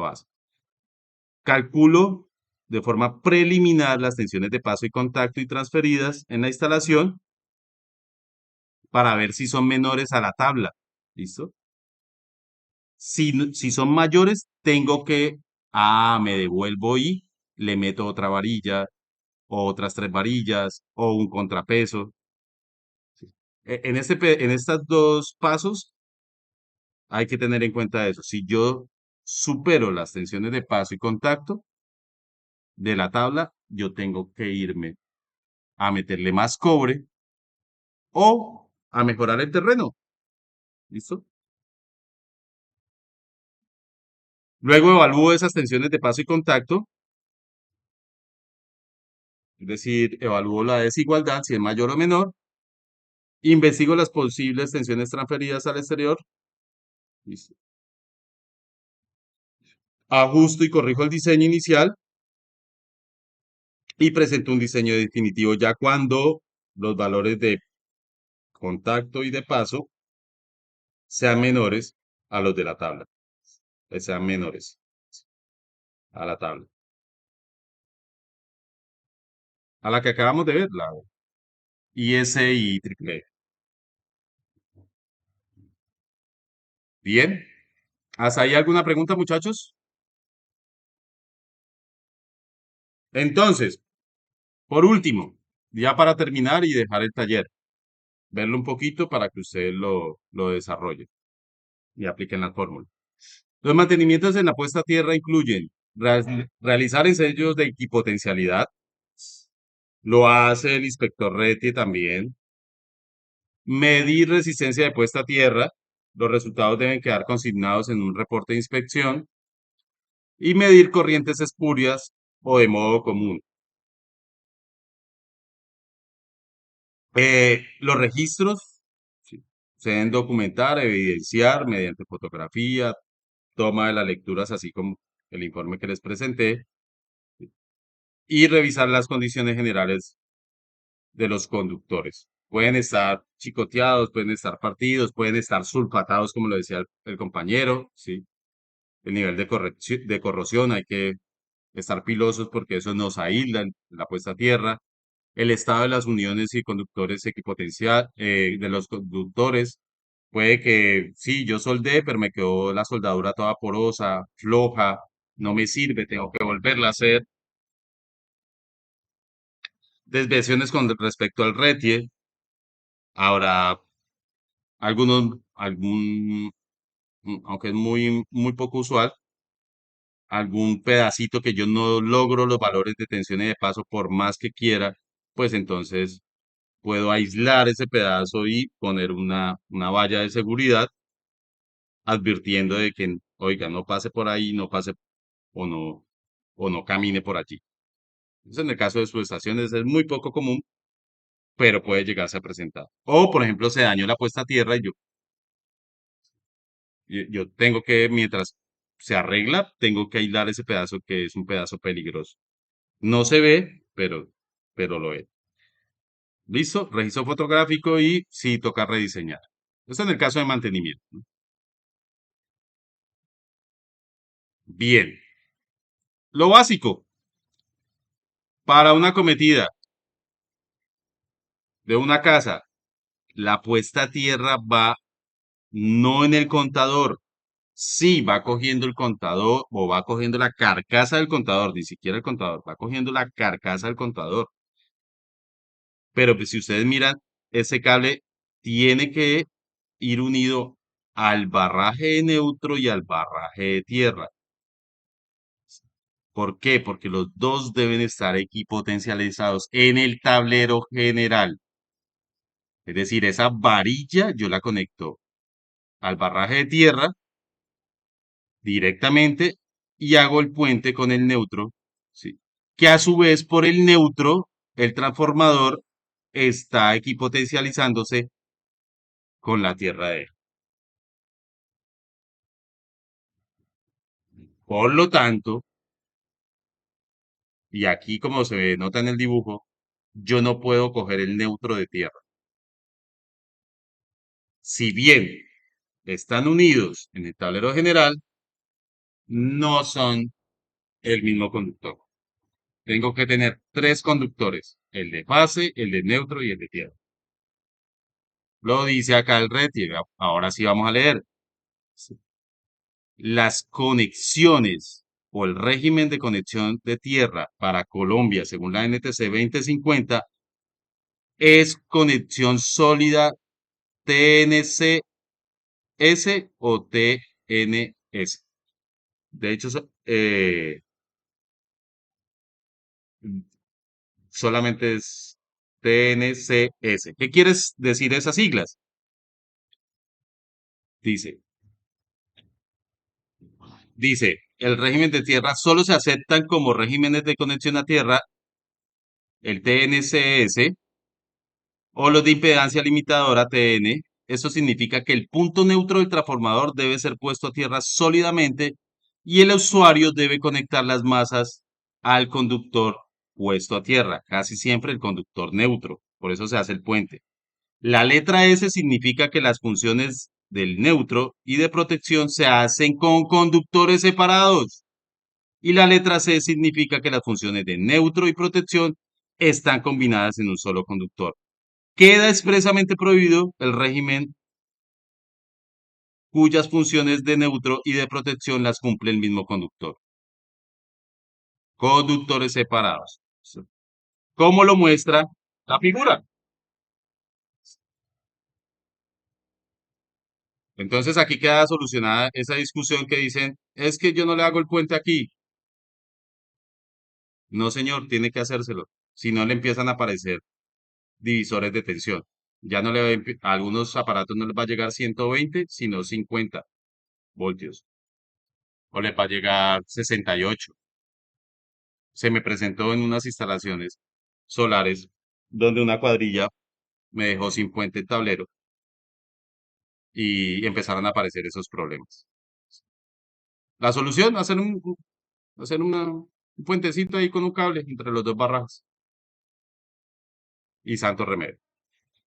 hace. Calculo de forma preliminar las tensiones de paso y contacto y transferidas en la instalación para ver si son menores a la tabla. ¿Listo? Si son mayores, tengo que, me devuelvo y le meto otra varilla, o otras tres varillas, o un contrapeso. En estos dos pasos hay que tener en cuenta eso. Si yo supero las tensiones de paso y contacto de la tabla, yo tengo que irme a meterle más cobre o a mejorar el terreno. ¿Listo? Luego evalúo esas tensiones de paso y contacto, es decir, evalúo la desigualdad, si es mayor o menor, investigo las posibles tensiones transferidas al exterior, ¿listo? Ajusto y corrijo el diseño inicial y presento un diseño definitivo ya cuando los valores de contacto y de paso sean menores a los de la tabla, sean menores a la tabla, a la que acabamos de ver, la IS y triple. Bien, ¿hasta ahí alguna pregunta, muchachos? Entonces, por último, ya para terminar y dejar el taller, verlo un poquito para que ustedes lo desarrollen y apliquen la fórmula. Los mantenimientos en la puesta a tierra incluyen realizar ensayos de equipotencialidad, lo hace el inspector RETI también, medir resistencia de puesta a tierra, los resultados deben quedar consignados en un reporte de inspección, y medir corrientes espurias o de modo común. Los registros sí, se deben documentar, evidenciar mediante fotografía, toma de las lecturas, así como el informe que les presenté, y revisar las condiciones generales de los conductores. Pueden estar chicoteados, pueden estar partidos, pueden estar sulfatados, como lo decía el compañero, ¿sí? El nivel de corrosión, hay que estar pilosos porque eso nos aísla en la puesta a tierra. El estado de las uniones y conductores equipotencial, de los conductores, puede que, sí, yo soldé, pero me quedó la soldadura toda porosa, floja, no me sirve, tengo que volverla a hacer. Desviaciones con respecto al retie. Ahora, aunque es muy poco usual, algún pedacito que yo no logro los valores de tensión y de paso por más que quiera, pues entonces puedo aislar ese pedazo y poner una valla de seguridad advirtiendo de que, oiga, no pase por ahí, no pase o no camine por allí. Eso en el caso de subestaciones es muy poco común, pero puede llegarse a presentar. O, por ejemplo, se dañó la puesta a tierra y yo tengo que, mientras se arregla, tengo que aislar ese pedazo que es un pedazo peligroso. No se ve, pero lo es. ¿Listo? Registro fotográfico y sí toca rediseñar. Esto en el caso de mantenimiento. Bien. Lo básico para una cometida de una casa, la puesta a tierra va no en el contador. Sí, va cogiendo el contador o va cogiendo la carcasa del contador, ni siquiera el contador, va cogiendo la carcasa del contador. Pero pues, si ustedes miran, ese cable tiene que ir unido al barraje de neutro y al barraje de tierra. ¿Por qué? Porque los dos deben estar equipotencializados en el tablero general. Es decir, esa varilla yo la conecto al barraje de tierra directamente y hago el puente con el neutro, ¿sí? Que a su vez por el neutro, el transformador está equipotencializándose con la tierra de él. Por lo tanto, y aquí como se nota en el dibujo, yo no puedo coger el neutro de tierra. Si bien están unidos en el tablero general, no son el mismo conductor. Tengo que tener tres conductores, el de fase, el de neutro y el de tierra. Lo dice acá el RETI. Ahora sí vamos a leer. Las conexiones o el régimen de conexión de tierra para Colombia, según la NTC 2050, es conexión sólida TNCS o TNS. De hecho, solamente es TNCS. ¿Qué quieres decir esas siglas? Dice, el régimen de tierra solo se aceptan como regímenes de conexión a tierra el TNCS o los de impedancia limitadora TN. Eso significa que el punto neutro del transformador debe ser puesto a tierra sólidamente y el usuario debe conectar las masas al conductor puesto a tierra, casi siempre el conductor neutro. Por eso se hace el puente. La letra S significa que las funciones del neutro y de protección se hacen con conductores separados. Y la letra C significa que las funciones de neutro y protección están combinadas en un solo conductor. Queda expresamente prohibido el régimen cuyas funciones de neutro y de protección las cumple el mismo conductor. Conductores separados. ¿Cómo lo muestra la figura? Entonces aquí queda solucionada esa discusión que dicen, es que yo no le hago el puente aquí. No, señor, tiene que hacérselo. Si no, le empiezan a aparecer divisores de tensión. Ya no le va a, a algunos aparatos no les va a llegar 120, sino 50 voltios. O les va a llegar 68. Se me presentó en unas instalaciones solares donde una cuadrilla me dejó sin puente en tablero y empezaron a aparecer esos problemas. La solución, hacer un puentecito ahí con un cable entre los dos barracos y santo remedio.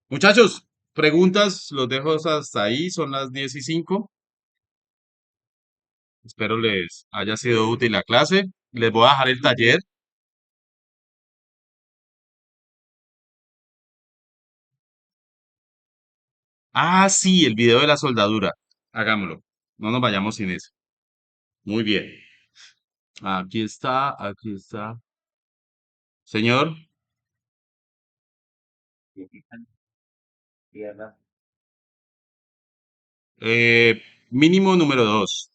Muchachos, preguntas, los dejo hasta ahí, son las 10:05. Espero les haya sido útil la clase. Les voy a dejar el taller. Ah, sí, el video de la soldadura. Hagámoslo. No nos vayamos sin eso. Muy bien. Aquí está, aquí está. Señor, Tierra. mínimo número 2.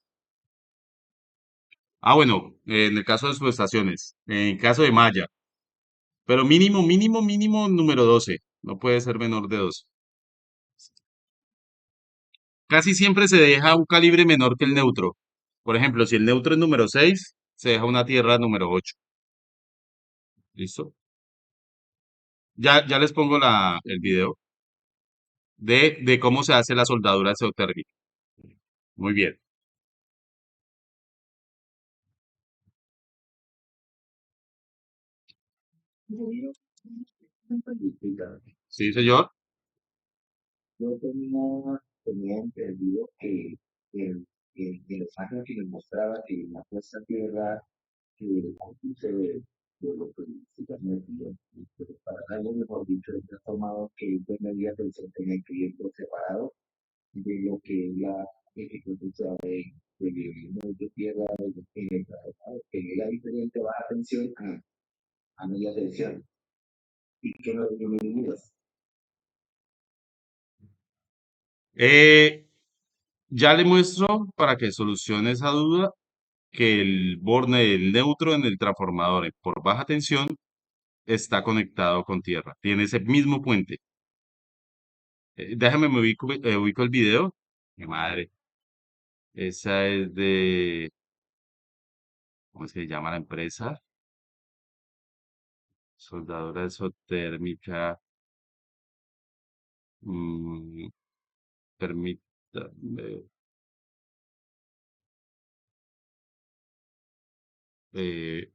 Ah, bueno, en el caso de subestaciones, en caso de malla, pero mínimo, mínimo, mínimo número 12. No puede ser menor de 12. Casi siempre se deja un calibre menor que el neutro. Por ejemplo, si el neutro es número 6, se deja una tierra número 8. ¿Listo? Ya les pongo el video de cómo se hace la soldadura exotérmica. Muy bien. Sí, señor. Yo tenía entendido que en los ángeles que me mostraba que en la puesta a tierra que el cómplice de lo que se ha metido, pero para algo mejor dicho, el transformador que yo media tensión tenía que ir por separado de lo que es la ejecución de tierra que es la diferente baja tensión a media tensión y que no disminuidos. Eh, ya le muestro para que solucione esa duda que el borne del neutro en el transformador por baja tensión está conectado con tierra. Tiene ese mismo puente. Déjame, ubico el video. Mi madre. Esa es de, ¿cómo se llama la empresa? Soldadura exotérmica. mm, Permítame. eh,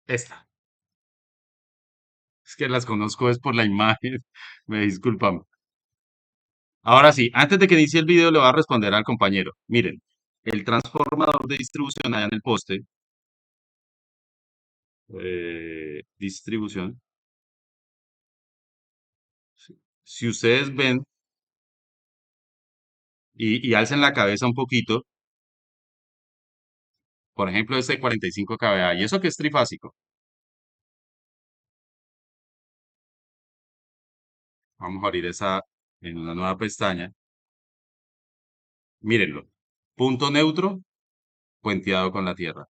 Esta. Es que las conozco es por la imagen. Me disculpan. Ahora sí, antes de que inicie el video le voy a responder al compañero. Miren, el transformador de distribución allá en el poste. Distribución. Si ustedes ven y alcen la cabeza un poquito, por ejemplo, este 45 kVA, y eso que es trifásico. Vamos a abrir esa en una nueva pestaña. Mírenlo. Punto neutro, puenteado con la tierra.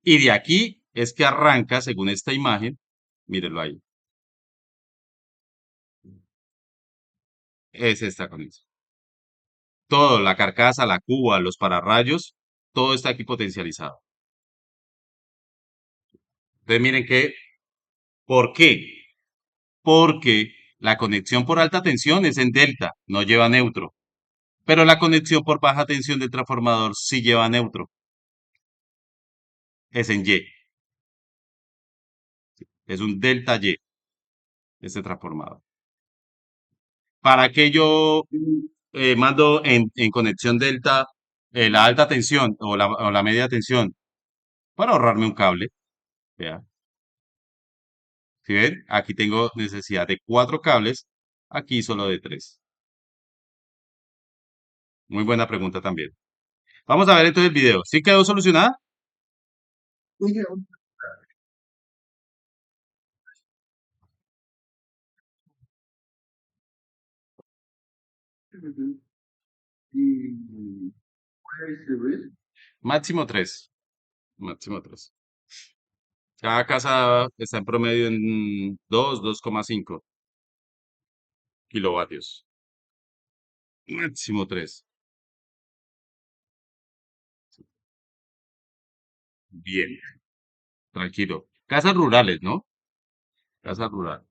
Y de aquí es que arranca, según esta imagen, mírenlo ahí. Es esta conexión. Todo, la carcasa, la cuba, los pararrayos, todo está aquí potencializado. Entonces miren que, ¿por qué? Porque la conexión por alta tensión es en delta, no lleva neutro. Pero la conexión por baja tensión del transformador sí lleva neutro, es en Y. Es un delta Y, este transformador. ¿Para qué yo mando en conexión delta la alta tensión o la media tensión? Para ahorrarme un cable. Vea. ¿Sí ven? Aquí tengo necesidad de 4 cables, aquí solo de 3. Muy buena pregunta también. Vamos a ver entonces el video. ¿Sí quedó solucionada? Y puede distribuir. Máximo 3. Máximo 3. Cada casa está en promedio en 2,5 kilovatios. Máximo 3. Bien, tranquilo. Casas rurales, ¿no? Casa rural.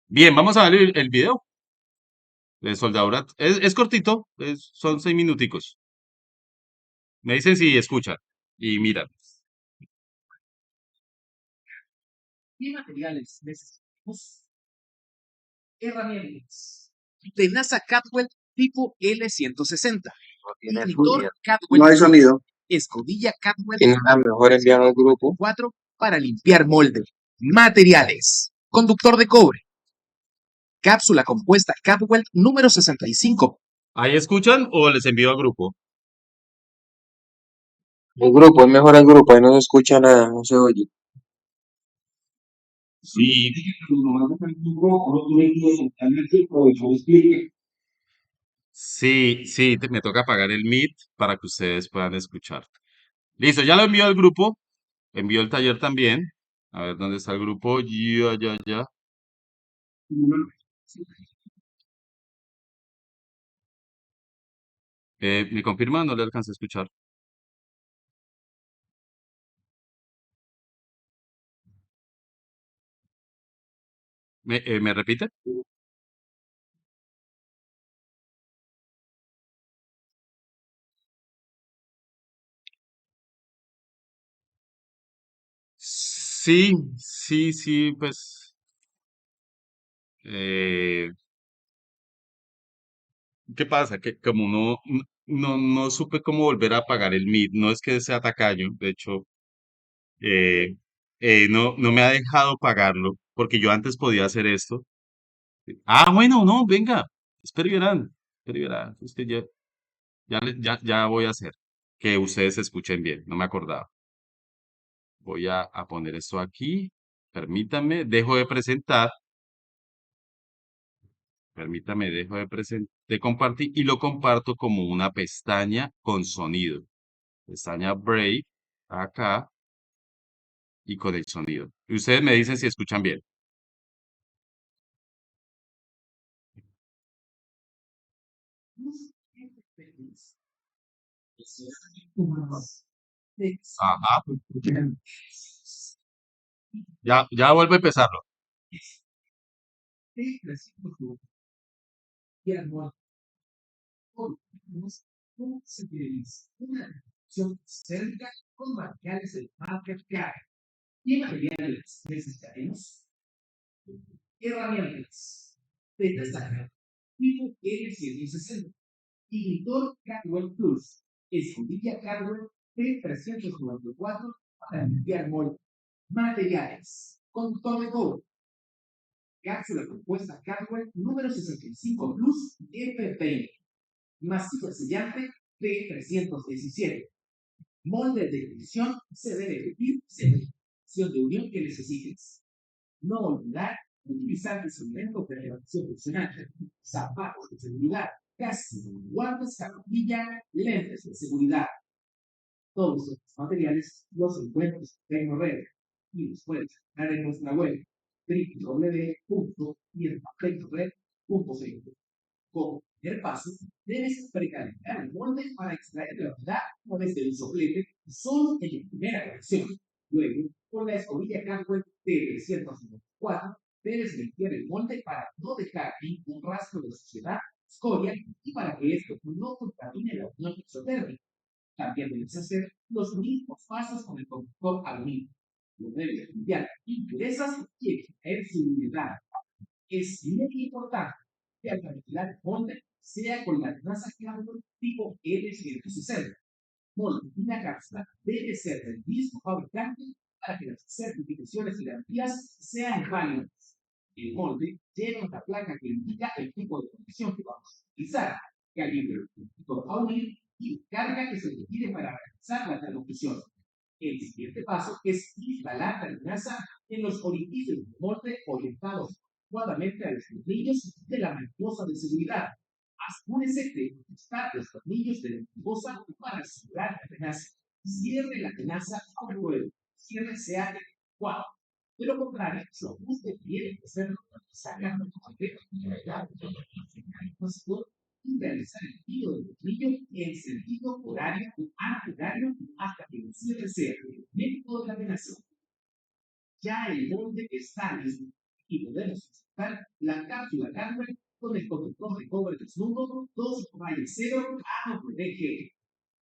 Bien, vamos a ver el video de soldadura. Es cortito, son 6 minuticos. Me dicen si escuchan y miran. ¿Qué materiales necesitamos? Herramientas. Tenaza Catwell tipo L160. Monitor Catwell. No hay sonido. Escobilla Catwell. Y nada, mejor enviarlo al grupo. 4 para limpiar molde. Materiales. Conductor de cobre. Cápsula compuesta Catwell número 65. ¿Ahí escuchan o les envío al grupo? El grupo, es mejor el grupo, ahí no se escucha nada, no se oye. Sí, sí, me toca apagar el Meet para que ustedes puedan escuchar. Listo, ya lo envío al grupo. Envío el taller también. A ver dónde está el grupo. Ya. ¿Me confirma? No le alcancé a escuchar. ¿Me repite? Sí, pues. eh, ¿Qué pasa? Que como no supe cómo volver a apagar el Meet. No es que sea tacaño, de hecho, eh, no me ha dejado pagarlo, porque yo antes podía hacer esto. Ah, bueno, no, venga, espero y verán, espero y verán. Es que ya voy a hacer que ustedes escuchen bien, no me acordaba. Voy a poner esto aquí, permítame, dejo de presentar, permítame, de compartir y lo comparto como una pestaña con sonido. Pestaña Brave, acá, y con el sonido. Y ustedes me dicen si escuchan bien. Ajá, ya vuelvo a empezarlo. con materiales de marca CAD. ¿Qué materiales necesitaremos? Herramientas de destacar tipo L160, Editor Cadwell Plus, escotilla Cadwell T394 para limpiar molde. Materiales: conductor de cobre, cápsula compuesta Cadwell número 65 Plus FP, masilla sellante T317, molde de división se debe elegir según la dirección de unión que necesites. No olvidar utilizar instrumentos de elevación funcional, zapatos de seguridad, casco, guantes, carretilla, lentes de seguridad. Todos estos materiales los encuentras en Tecnored y los puedes encontrar en nuestra web www.tecnored.cl. Como primer paso, debes precalentar el molde para extraer la humedad a través del soplete solo en la primera conexión. Luego, con la escobilla Cadwell T394, debes limpiar el molde para no dejar ningún rastro de suciedad, escoria y para que esto no contamine la unión exotérmica. También debes hacer los mismos pasos con el conductor aluminio. Lo debes limpiar impurezas y extraer su humedad. Es muy importante que al manipular el molde sea con la tenaza Cadwell tipo L160. Molde y la cápsula debe ser del mismo fabricante para que las certificaciones y garantías sean válidas. El molde lleva una placa que indica el tipo de conexión que vamos a utilizar, calibre del conductor a unir y la carga que se requiere para realizar la transmisión. El siguiente paso es instalar la tenaza en los orificios del molde orientados adecuadamente a los tornillos de la mariposa de seguridad. Asegúrese de ajustar los tornillos de la mariposa para asegurar la tenaza. Cierre la tenaza con ruedo. Cierre sea adecuado. De lo contrario, su ajuste tiene que ser sacando y realizar el giro del tornillo en sentido horario o antihorario hasta que el cierre sea hermético de la tenaza. Ya el molde está listo y podemos insertar la cápsula Cadwell con el conductor de cobre desnudo 2.0 AWG.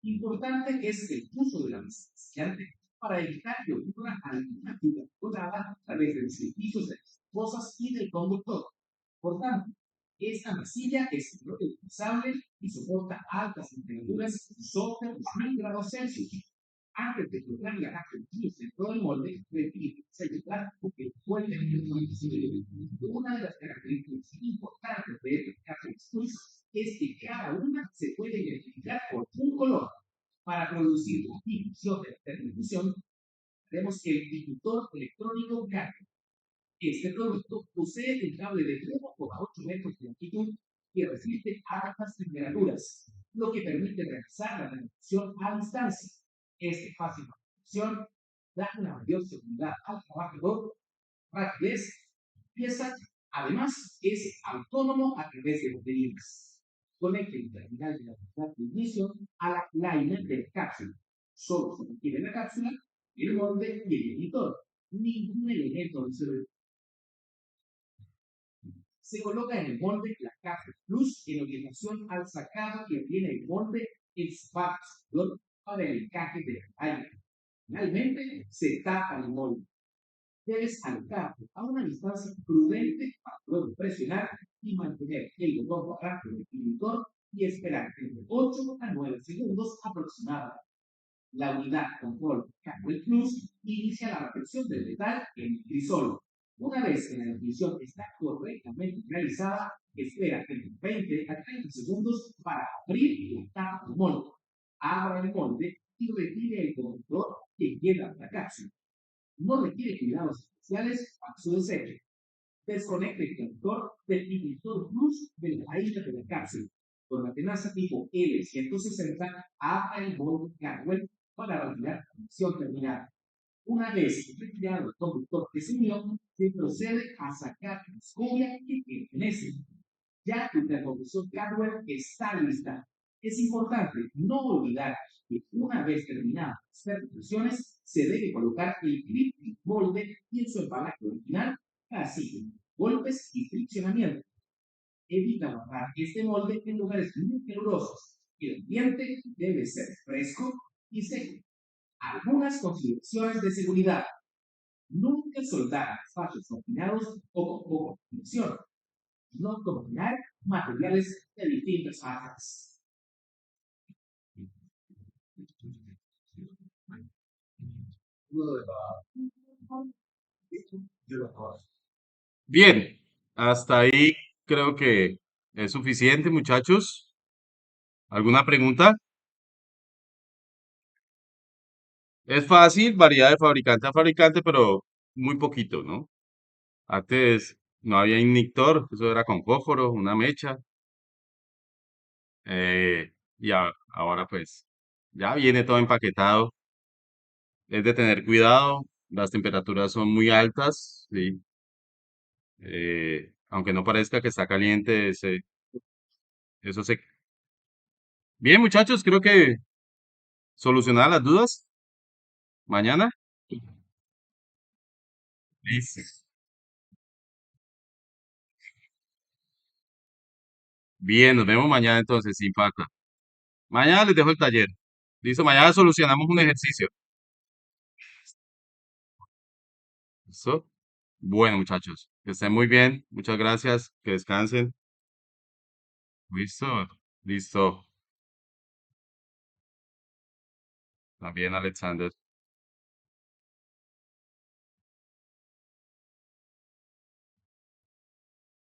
Importante es el uso de la masilla sellante para evitar que ocurra alguna fuga colada a través de los edificios de las cosas y del conductor. Por tanto, esta masilla es reutilizable y soporta altas temperaturas sobre 2000 grados Celsius. Antes de colocar la caja de kilos dentro del molde, requiere sellar el molde. Una de las características importantes de esta caja de kilos es que cada una se puede identificar por un color. Para producir la difusión de la terminación, tenemos el difutor electrónico CAD. Este producto posee un cable de 1,8 metros de longitud que resiste altas temperaturas, lo que permite realizar la terminación a distancia. Esta fácil producción da una mayor seguridad al trabajador, rapidez, pieza. Además, es autónomo a través de baterías. Conecte el terminal de la unidad de inicio a la liner de la cápsula. Solo se requiere la cápsula, el molde y el editor. Ningún elemento de seguridad. Se coloca en el molde la cápsula Plus en orientación al sacado que tiene el molde en zapatos para el encaje de aire. Finalmente, se tapa el molde. Debes alocarlo a una distancia prudente para luego presionar y mantener el botón cuadrante del editor y esperar entre 8 a 9 segundos aproximadamente. La unidad control Cadwell Plus inicia la retención del metal en el crisol. Una vez que la definición está correctamente realizada, espera entre 20 a 30 segundos para abrir la tapa del molde. Abra el molde y retire el conductor que queda en la cápsula. No requiere cuidados especiales para su desecho. Desconecte el conductor del editor Plus de la raíz de la cápsula. Con la tenaza tipo L160, abra el molde Cadwell para retirar la conexión terminada. Una vez retirado el conductor de su unión, se procede a sacar la escobia que pertenece. Ya que la conexión Cadwell está lista. Es importante no olvidar que una vez terminadas las certificaciones, se debe colocar el grip del molde y en su embalaje original, así como golpes y friccionamiento. Evita guardar este molde en lugares muy calurosos. El ambiente debe ser fresco y seco. Algunas consideraciones de seguridad. Nunca soldar espacios confinados o con poca ilusión. No combinar materiales de distintas marcas. Bien, hasta ahí creo que es suficiente, muchachos. ¿Alguna pregunta? Es fácil, variedad de fabricante a fabricante, pero muy poquito, ¿no? Antes no había inyector, eso era con fósforo, una mecha. Ahora pues ya viene todo empaquetado. Es de tener cuidado, las temperaturas son muy altas, ¿sí? Aunque no parezca que está caliente, eso se... Bien, muchachos, creo que solucionar las dudas mañana. Listo. Bien, nos vemos mañana entonces, sin falta. Mañana les dejo el taller. Listo, mañana solucionamos un ejercicio. ¿Listo? Bueno, muchachos, que estén muy bien. Muchas gracias. Que descansen. ¿Listo? Listo. También, Alexander.